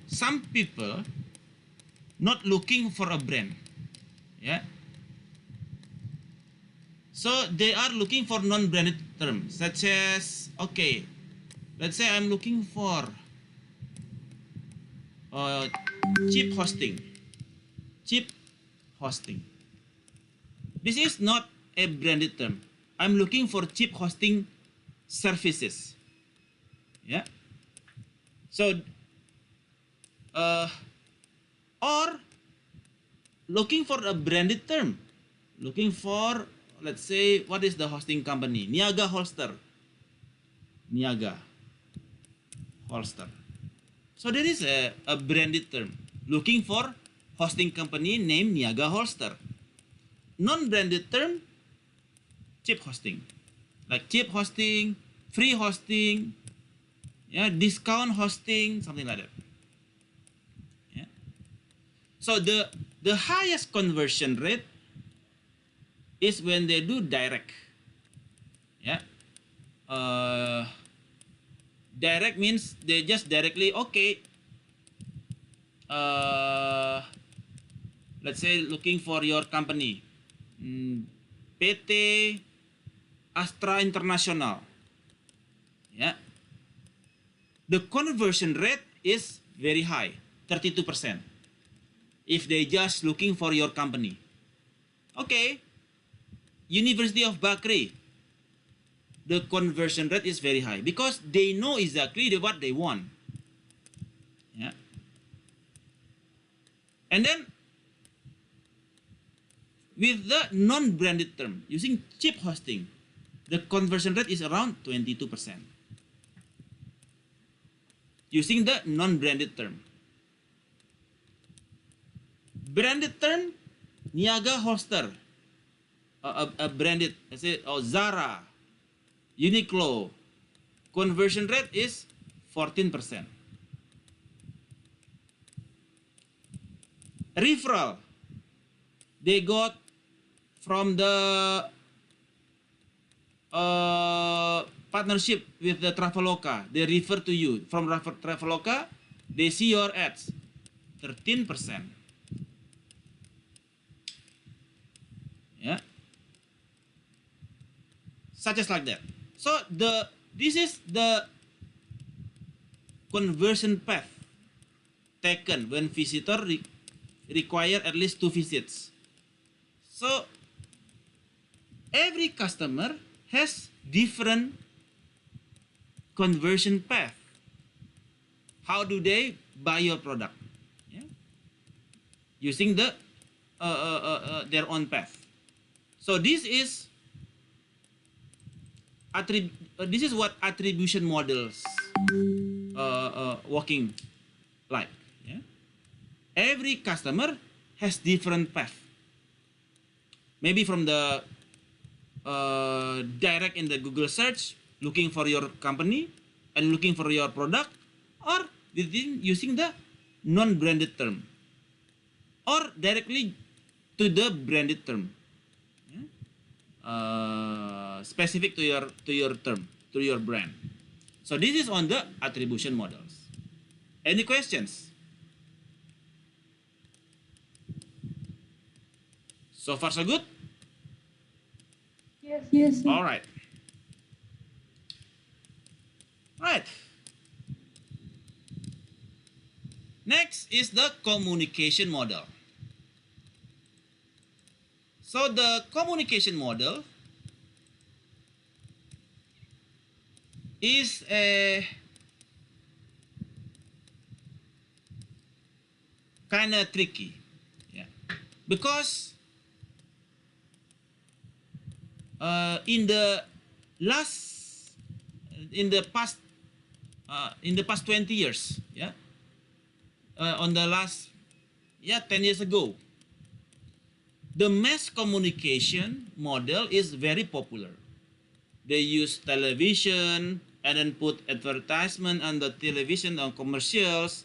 A: Some people not looking for a brand, yeah. So they are looking for non-branded terms, such as, okay, let's say I'm looking for cheap hosting. Cheap hosting. This is not a branded term. I'm looking for cheap hosting services. Yeah. So, or looking for a branded term. Looking for, let's say, what is the hosting company? Niaga Holster. Niaga Holster. So there is a branded term. Looking for hosting company named Niaga Holster. Non-branded term, cheap hosting. Like cheap hosting, free hosting, yeah, discount hosting, something like that. Yeah. So the highest conversion rate is when they do direct. Yeah. Direct means they just directly, okay, let's say looking for your company, PT Astra International. Yeah. The conversion rate is very high, 32%. If they just looking for your company. Okay. University of Bakri, the conversion rate is very high because they know exactly what they want. Yeah. And then with the non-branded term, using cheap hosting, the conversion rate is around 22%. Using the non-branded term. Branded term, Niaga Holster, a branded, let's say, Zara, Uniqlo, conversion rate is 14%. Referral, they got from the partnership with the Traveloka. They refer to you from Traveloka. They see your ads, 13%. Yeah, such as like that. So this is the conversion path taken when visitor require at least 2 visits. So every customer has different conversion path. How do they buy your product? Yeah. Using the their own path. So this is this is what attribution models working like. Yeah? Every customer has different path. Maybe from the direct in the Google search, looking for your company and looking for your product, or within using the non-branded term, or directly to the branded term. Yeah? Specific to your term, to your brand. So this is on the attribution models. Any questions? So far so good?
D: Yes.
A: All right. Right. Next is the communication model. So the communication model is a kind of tricky, yeah, because in the last, in the past 20 years, yeah, on the last, yeah, 10 years ago, the mass communication model is very popular. They use television and then put advertisement on the television on commercials.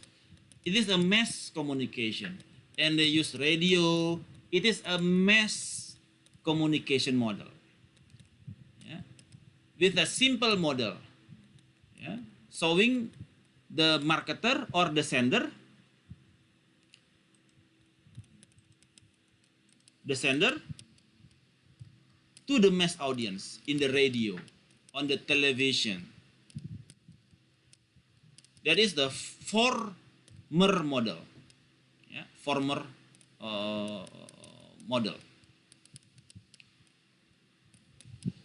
A: It is a mass communication. And they use radio. It is a mass communication model. Yeah? With a simple model. Yeah? Showing the marketer or the sender to the mass audience in the radio, on the television. That is the former model. Yeah, former model.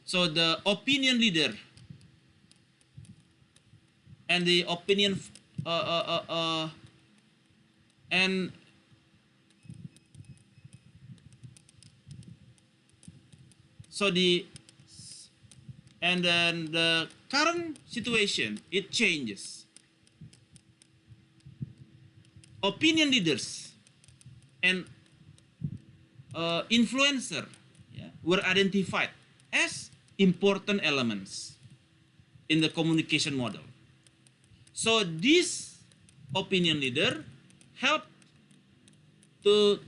A: So the opinion leader and the opinion and so then the current situation, it changes. Opinion leaders and influencer, yeah, were identified as important elements in the communication model. So this opinion leader helped to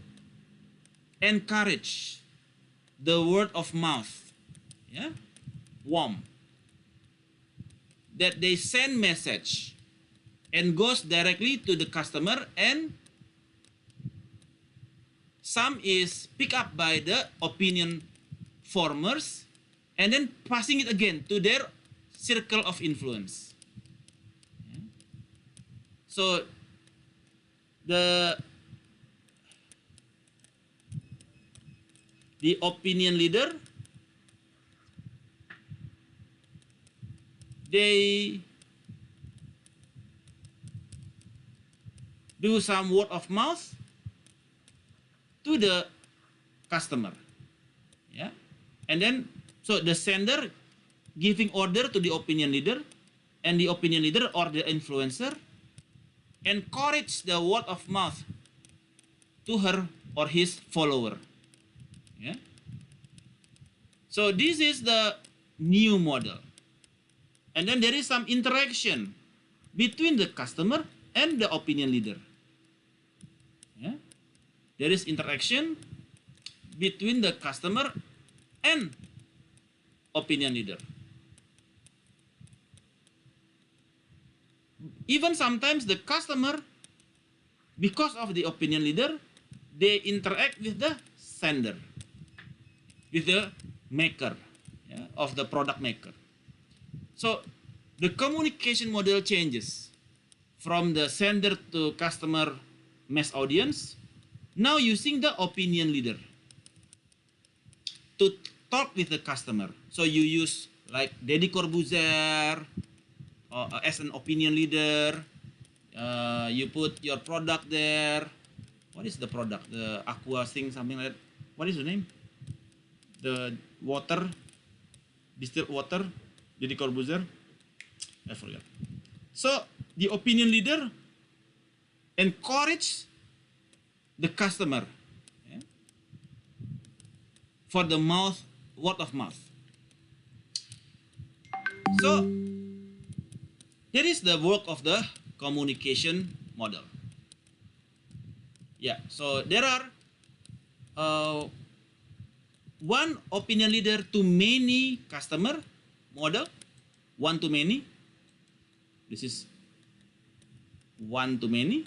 A: encourage the word of mouth, yeah, warm, that they send message and goes directly to the customer, and some is picked up by the opinion formers and then passing it again to their circle of influence. Yeah. So the opinion leader, they do some word of mouth to the customer, yeah, and then so the sender giving order to the opinion leader, and the opinion leader or the influencer encourage the word of mouth to her or his follower, yeah. So this is the new model, and then there is some interaction between the customer and the opinion leader. Yeah? There is interaction between the customer and opinion leader. Even sometimes the customer, because of the opinion leader, they interact with the sender, with the maker, yeah, of the product maker. So the communication model changes from the sender to customer mass audience, now using the opinion leader to talk with the customer. So you use like Deddy Corbuzier as an opinion leader. You put your product there. What is the product? The aqua thing, something like that. What is the name? The water, distilled water, Deddy Corbuzier. I forgot. So the opinion leader encourage the customer, yeah, for the word of mouth. So here is the work of the communication model. Yeah, so there are one opinion leader to many customer model, one to many. This is one to many,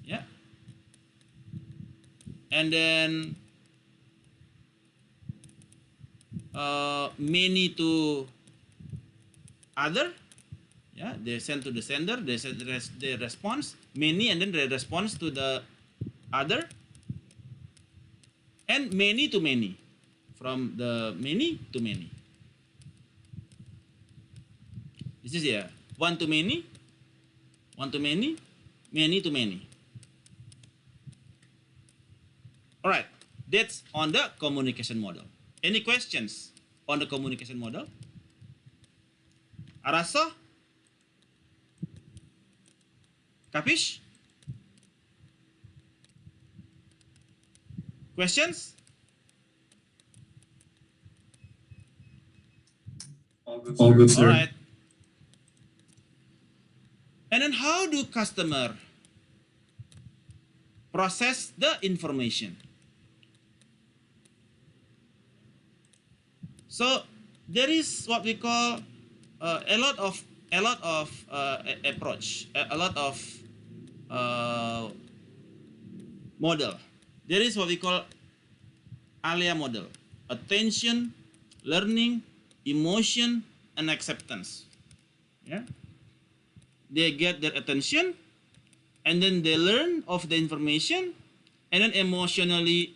A: yeah, and then many to other. Yeah, they send to the sender, they send the response, many, and then the response to the other, and many to many, from the many to many. This is one to many, one to many, many to many. All right, that's on the communication model. Any questions on the communication model? Arasa? Capish? Questions?
B: All good,
A: All
B: sir.
A: right. And then how do customer process the information? So there is what we call a lot of approach, a lot of model. There is what we call ALEA model: attention, learning, emotion, and acceptance. Yeah, they get their attention, and then they learn of the information, and then emotionally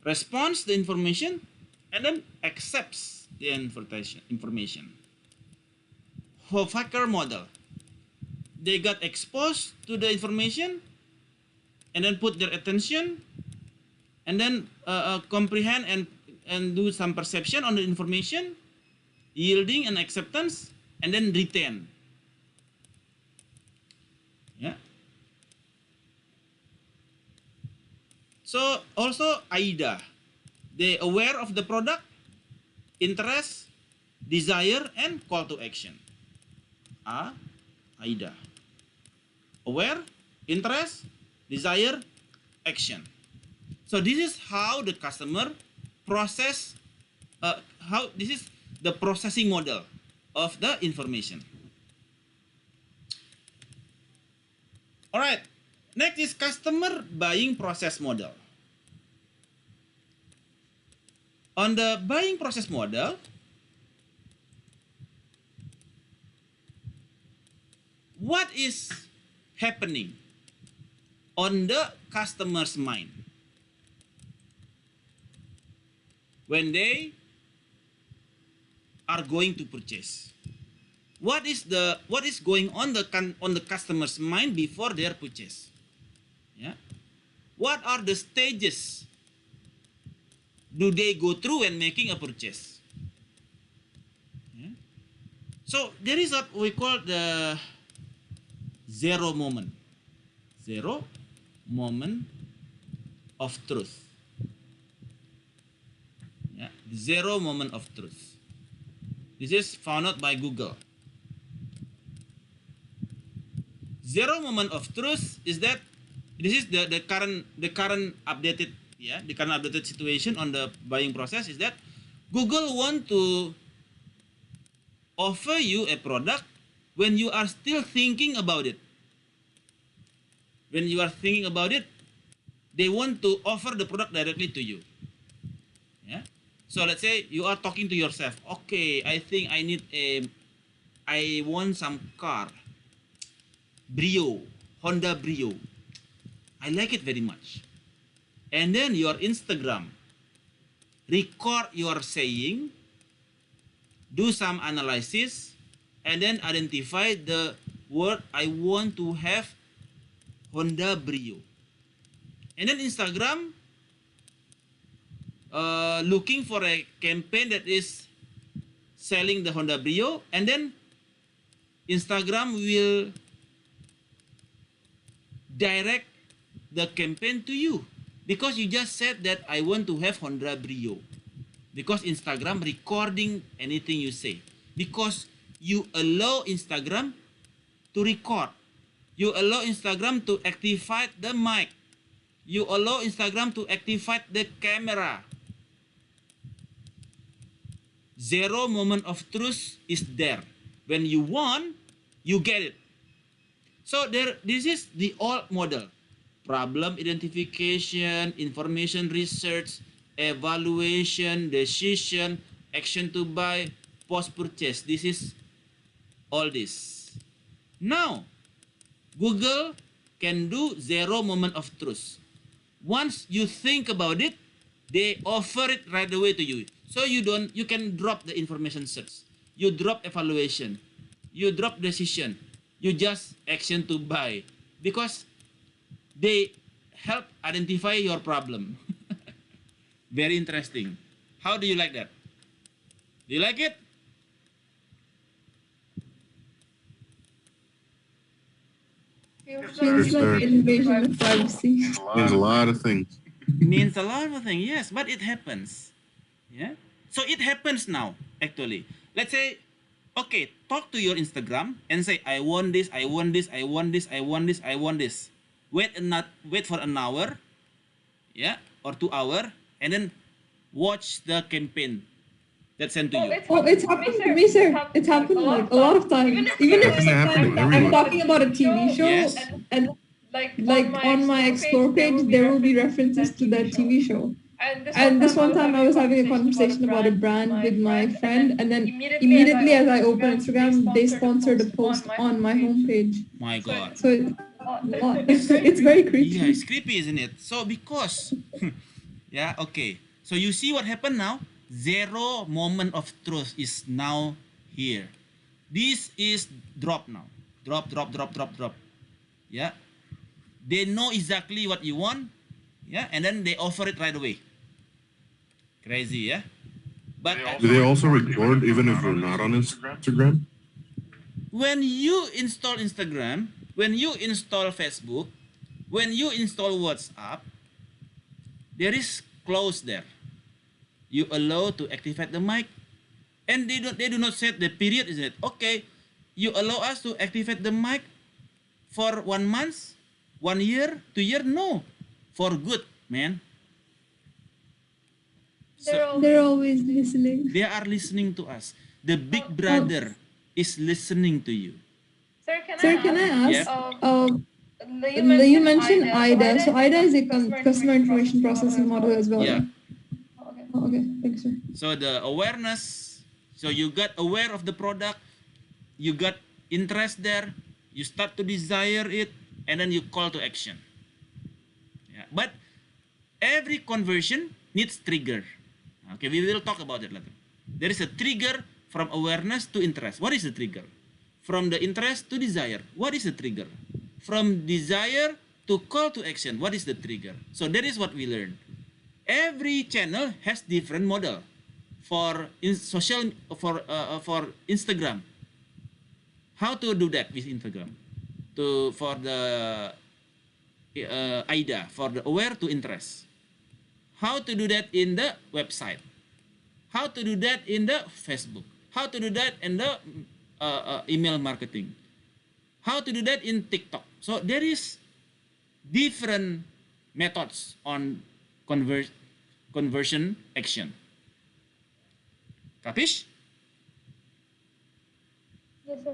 A: responds the information, and then accepts the information. Hoffaker model: they got exposed to the information, and then put their attention, and then comprehend and do some perception on the information, yielding and acceptance, and then retain. Yeah. So also AIDA, they aware of the product, interest, desire, and call to action. AIDA: aware, interest, desire, action. So this is how the customer process. This is the processing model of the information. All right. Next is customer buying process model. On the buying process model, what is happening on the customer's mind when they are going to purchase? What is going on the customer's mind before their purchase? Yeah. What are the stages do they go through when making a purchase? Yeah. So there is what we call the zero moment. Zero moment of truth. Yeah. Zero moment of truth. This is found out by Google. Zero moment of truth is that this is the current updated situation on the buying process is that Google want to offer you a product when you are still thinking about it. When you are thinking about it, they want to offer the product directly to you. Yeah. So let's say you are talking to yourself. Okay, I think I want some car. Brio, Honda Brio. I like it very much. And then your Instagram, record your saying, do some analysis, and then identify the word I want to have Honda Brio. And then Instagram, looking for a campaign that is selling the Honda Brio, and then Instagram will direct the campaign to you because you just said that I want to have Honda Brio. Because Instagram recording anything you say. Because you allow Instagram to record. You allow Instagram to activate the mic. You allow Instagram to activate the camera. Zero moment of truth is there. When you want, you get it. So this is the old model. Problem identification, information research, evaluation, decision, action to buy, post-purchase. This is all this. Now, Google can do zero moment of truth. Once you think about it, they offer it right away to you. So you can drop the information search. You drop evaluation. You drop decision. You just action to buy because they help identify your problem. Very interesting. How do you like that? Do you like it?
D: Feels like invasion of privacy.
C: Means a lot of things.
A: Means a lot of things, yes, but it happens. Yeah. So it happens now, actually. Let's say, okay, talk to your Instagram and say, I want this, I want this, I want this, I want this, I want this. Wait for an hour, yeah, or 2 hours, and then watch the campaign that's sent to you.
D: Oh, it's happened to me, sir. It's happened like a lot of times. Even if
C: Doesn't happen to
D: I'm
C: everyone.
D: talking about a TV show,
A: Yes.
D: and like on my explore page, there will be references to that TV show. And this one time I was having a conversation about a brand with my friend, and then immediately as I open Instagram, they sponsored a post on my homepage.
A: My God.
D: So it's very creepy.
A: Yeah, it's creepy, isn't it? So because, yeah, okay. So you see what happened now? Zero moment of truth is now here. This is drop now. Drop. Yeah. They know exactly what you want. Yeah, and then they offer it right away. Crazy, yeah? But
C: Do they also record even if you're not on Instagram?
A: when you install Instagram, when you install Facebook, when you install WhatsApp, there is close there. You allow to activate the mic, and they do not set the period, isn't it? Okay, you allow us to activate the mic for 1 month, 1 year, 2 years? No, for good, man. So
D: They're always listening.
A: they are listening to us. The big brother is listening to you.
D: Sir, can I ask?
A: Yeah.
D: You mentioned IDA. So IDA is a customer information processing model as well.
A: Yeah.
D: Oh, okay, thanks, sir.
A: So the awareness, so you got aware of the product, you got interest there, you start to desire it, and then you call to action. Yeah. But every conversion needs trigger. Okay, we will talk about it later. There is a trigger from awareness to interest. What is the trigger? From the interest to desire. What is the trigger? From desire to call to action. What is the trigger? So that is what we learned. Every channel has different model for Instagram. How to do that with Instagram? For the IDA, for the aware to interest. How to do that in the website? How to do that in the Facebook? How to do that in the email marketing? How to do that in TikTok? So there is different methods on conversion action. Capish?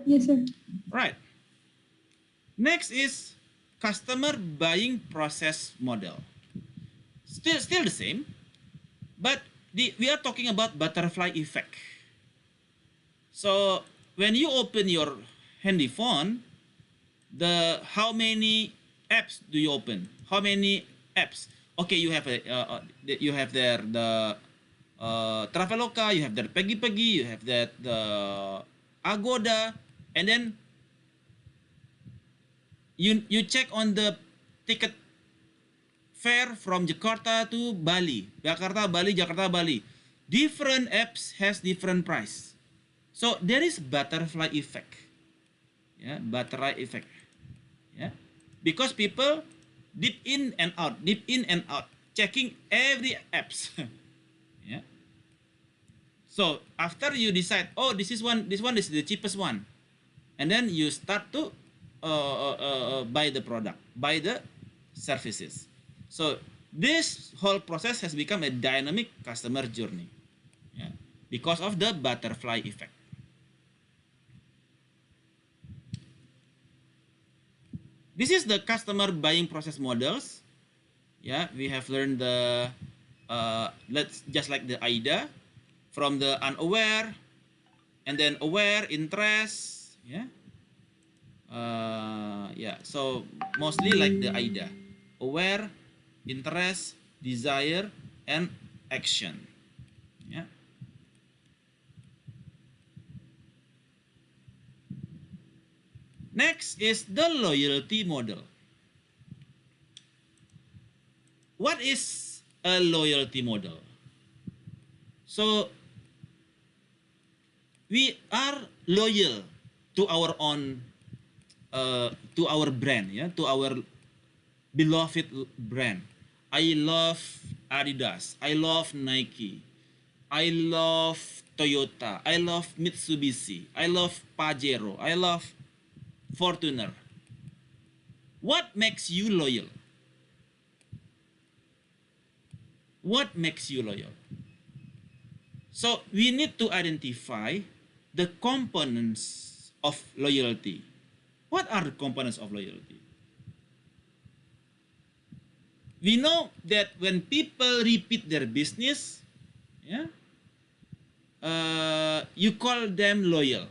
D: Yes, sir.
A: Right. Next is customer buying process model. Still the same, but we are talking about butterfly effect. So when you open your handy phone, how many apps do you open? How many apps? Okay, you have there the Traveloka, you have there Pagi, you have that the Agoda, and then you check on the ticket fare from Jakarta to Bali, Jakarta, Bali. Different apps has different price. So there is butterfly effect. Yeah, butterfly effect. Yeah, because people dip in and out, checking every apps. Yeah. So after you decide, oh, this one is the cheapest one, and then you start to buy the product, buy the services. So this whole process has become a dynamic customer journey, yeah, because of the butterfly effect. This is the customer buying process models. Yeah, we have learned the let's just like the IDA, from the unaware, and then aware, interest, Yeah. Yeah. So mostly like the IDA: aware, interest, desire, and action. Yeah. Next is the loyalty model. What is a loyalty model? So we are loyal to our own, to our brand, yeah, to our beloved brand. I love Adidas. I love Nike. I love Toyota. I love Mitsubishi. I love Pajero. I love Fortuner. What makes you loyal? What makes you loyal? So we need to identify the components of loyalty. What are the components of loyalty? We know that when people repeat their business, yeah, you call them loyal.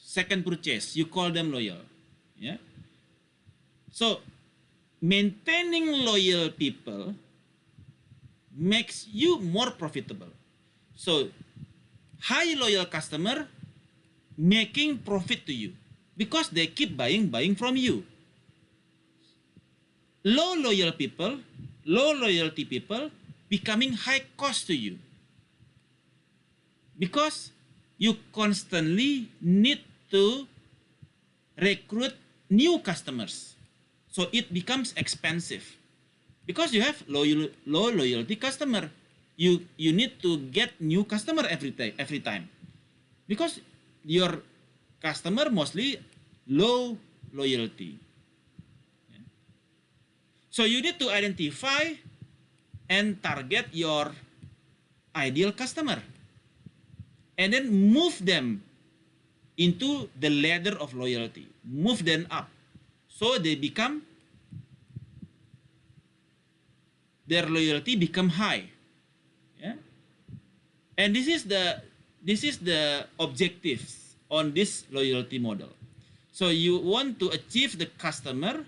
A: Second purchase, you call them loyal. Yeah. So maintaining loyal people makes you more profitable. So high loyal customer making profit to you because they keep buying from you. Low loyalty people becoming high cost to you because you constantly need to recruit new customers. So it becomes expensive because you have low loyalty customer. You need to get new customer every time because your customer mostly low loyalty. So you need to identify and target your ideal customer and then move them into the ladder of loyalty. Move them up so they become, their loyalty become high. Yeah. And this is the objectives on this loyalty model. So you want to achieve the customer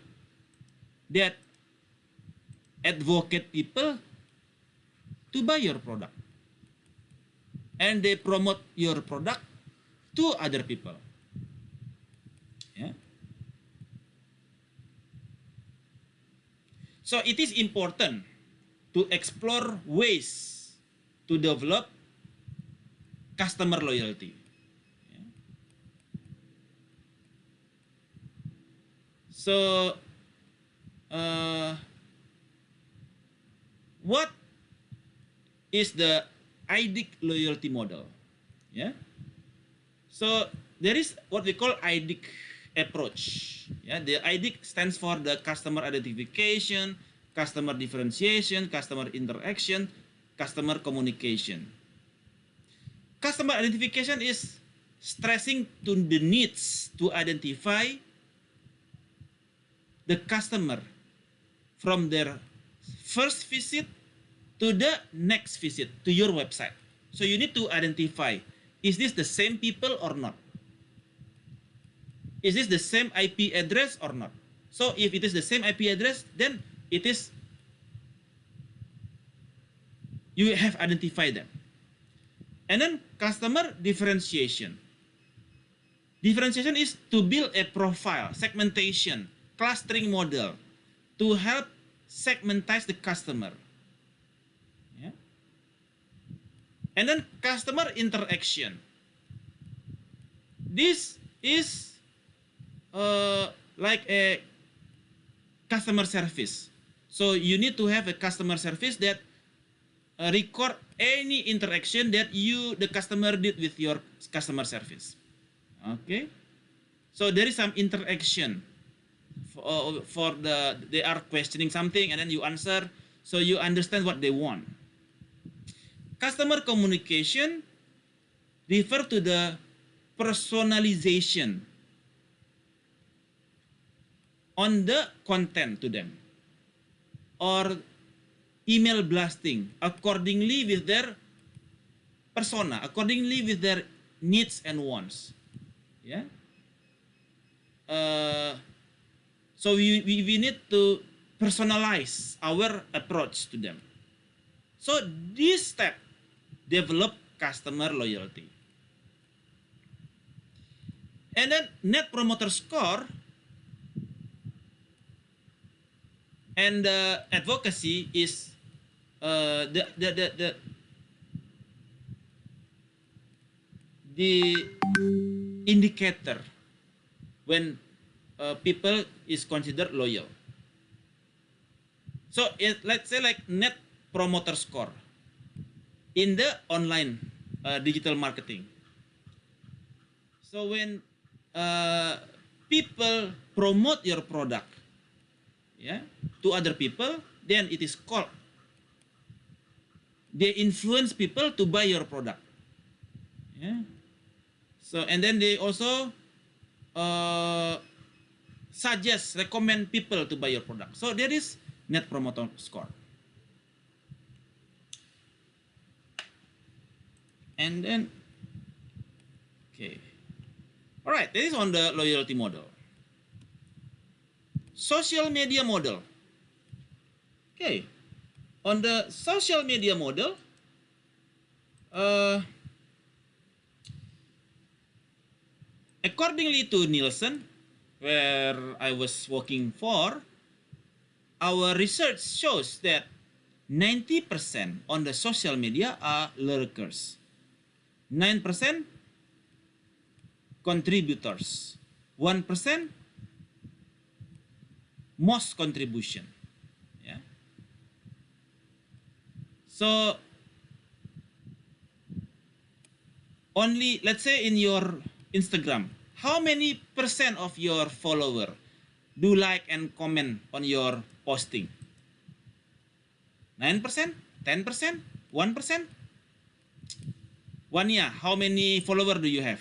A: that advocate people to buy your product and they promote your product to other people. Yeah. So it is important to explore ways to develop customer loyalty. Yeah. So what is the IDIC loyalty model? Yeah. So there is what we call IDIC approach. Yeah, the IDIC stands for the customer identification, customer differentiation, customer interaction, customer communication. Customer identification is stressing to the needs to identify the customer from their first visit to the next visit to your website. So you need to identify, is this the same people or not? Is this the same IP address or not? So if it is the same IP address, then it is, you have identified them. And then customer differentiation. Differentiation is to build a profile, segmentation, clustering model to help segmentize the customer. Yeah. And then customer interaction. This is like a customer service. So you need to have a customer service that record any interaction that the customer did with your customer service. Okay. So there is some interaction for they are questioning something and then you answer, so you understand what they want. Customer communication refer to the personalization on the content to them or email blasting accordingly with their persona, accordingly with their needs and wants. Yeah. so we need to personalize our approach to them. So this step develop customer loyalty. And then net promoter score and advocacy is the indicator when people is considered loyal. So let's say like net promoter score in the online digital marketing. So when people promote your product, yeah, to other people, then it is called. They influence people to buy your product. Yeah. So and then they also recommend people to buy your product. So there is net promoter score. And then, okay. All right, this is on the loyalty model. Social media model. Okay, on the social media model, accordingly to Nielsen, where I was working for, our research shows that 90% on the social media are lurkers, 9% contributors, 1% most contribution. Yeah. So only, let's say in your Instagram, how many percent of your follower do like and comment on your posting? 9%, 10%, 1%? 1 year, how many follower do you have?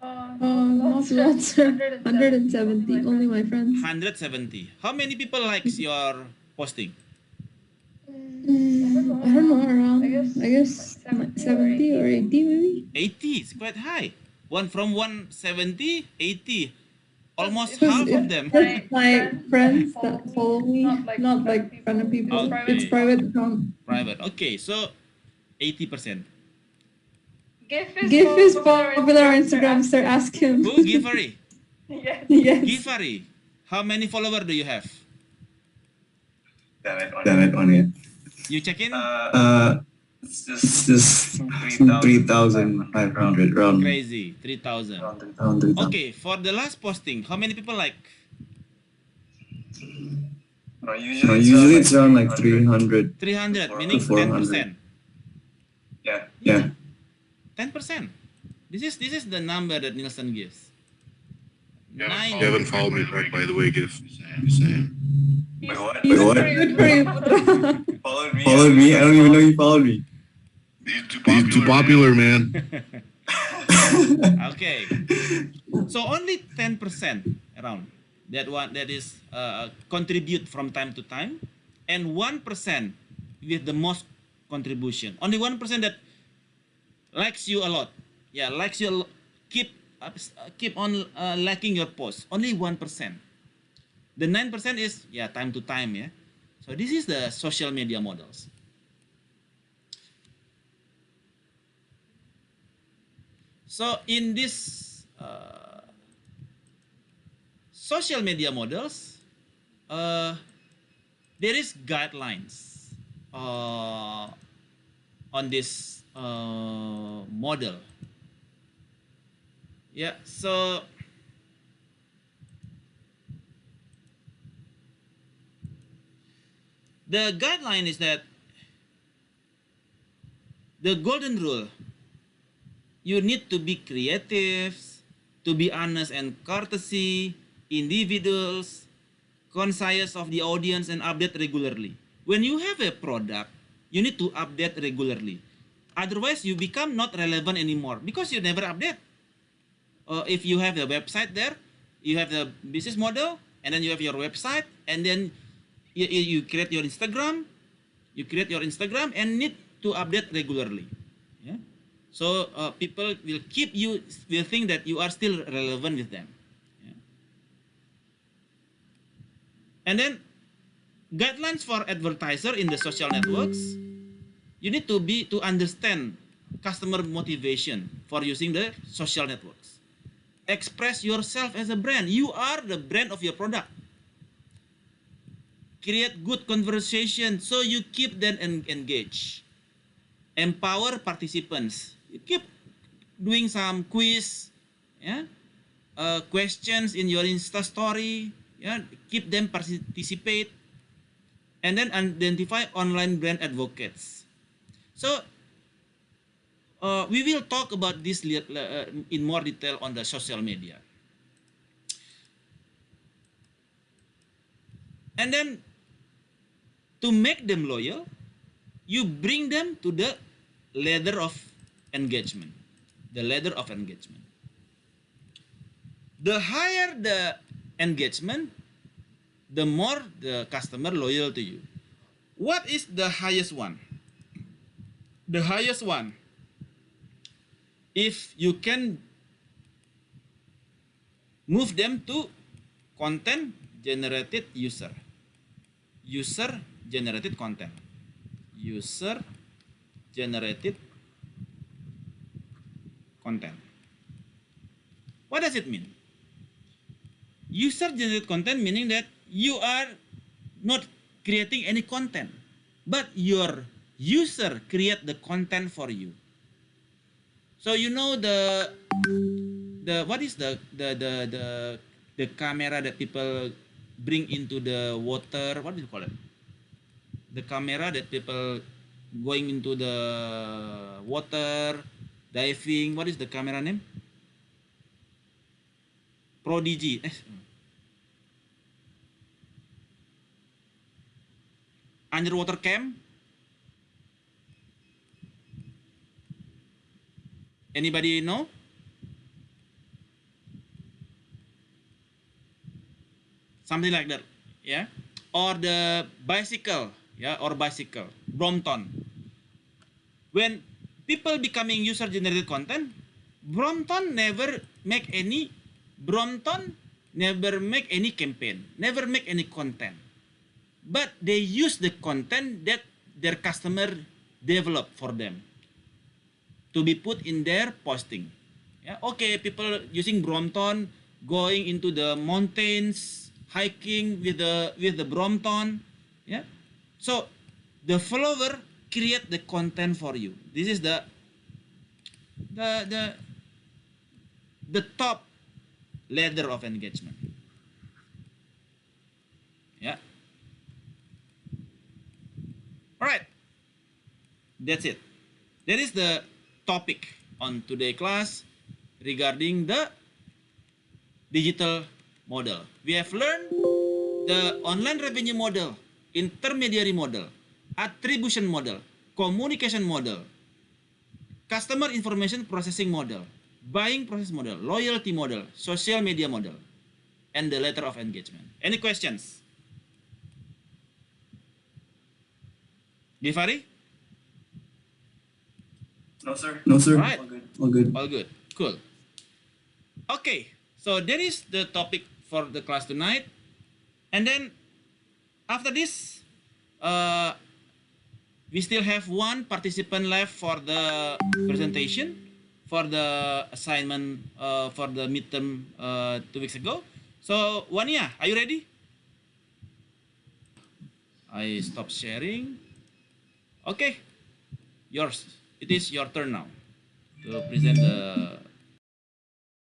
D: Not lots, 170, only my friends.
A: 170. How many people likes your posting?
D: I don't know, around, I guess 70 or 80 maybe?
A: 80, it's quite high. From 170, 80. Almost
D: Because
A: half of them.
D: it's my friends that follow me, not like random people.
A: Okay.
D: It's private account.
A: Private. Okay, so 80%.
D: GIF is popular on Instagram, sir, ask him.
A: Who? Givery.
D: Yes.
A: Givery. How many follower do you have?
B: Damn it on it.
A: You check in?
B: It's just 3,500 round.
A: Crazy. 3,000. Okay, for the last posting, how many people like?
B: Usually it's around like 300.
A: 300, meaning
B: 400.
A: 10%.
B: Yeah.
A: 10%. This is the number that Nielsen gives.
C: You haven't followed me back, by the way, Gift. Just saying.
B: Wait, what?
D: Good for you.
B: Followed me? I don't even know you followed me.
C: He's too popular, man.
A: Okay. So only 10% around that is contribute from time to time, and 1% with the most contribution. Only 1% that likes you a lot. Yeah, likes you a lot. Keep on liking your post. Only 1%. The 9% is time to time. Yeah. So this is the social media models. So in this social media models, there is guidelines on this model. Yeah, so the guideline is that the golden rule, you need to be creative, to be honest and courtesy, individuals, conscious of the audience, and update regularly. When you have a product, you need to update regularly. Otherwise, you become not relevant anymore because you never update. If you have the website there, you have the business model, and then you have your website, and then you create your Instagram, and need to update regularly. Yeah. So people will think that you are still relevant with them. And then guidelines for advertiser in the social networks. You need to understand customer motivation for using the social networks. Express yourself as a brand. You are the brand of your product. Create good conversation so you keep them engaged. Empower participants. You keep doing some quiz, yeah, questions in your Insta story, yeah, keep them participate, and then identify online brand advocates. So we will talk about this in more detail on the social media. And then to make them loyal, you bring them to the ladder of engagement. The ladder of engagement. The higher the engagement, the more the customer loyal to you. What is the highest one? The highest one, if you can move them to content generated user generated content, user generated content. What does it mean? User generated content meaning that you are not creating any content, but your user create the content for you. So you know the what is the camera that people bring into the water? What do you call it? The camera that people going into the water, diving. What is the camera name? Prodigy. Underwater cam. Anybody know? Something like that, yeah. Or the bicycle, yeah, or bicycle. Brompton. When people becoming user-generated content, Brompton never make any campaign, never make any content. But they use the content that their customer develop for them to be put in their posting. Yeah, okay, people using Brompton going into the mountains, hiking with the Brompton. Yeah, so the follower create the content for you. This is the top ladder of engagement. Yeah. All right. That's it. That is the topic on today's class regarding the digital model. We have learned the online revenue model, intermediary model, attribution model, communication model, customer information processing model, buying process model, loyalty model, social media model, and the letter of engagement. Any questions? Givari?
B: No, sir. No, sir.
A: All right.
B: All good. All good.
A: All good. Cool. Okay, so that is the topic for the class tonight. And then after this, we still have one participant left for the presentation, for the assignment for the midterm 2 weeks ago. So Wania, are you ready? I stop sharing. Okay, yours. It is your turn now to present the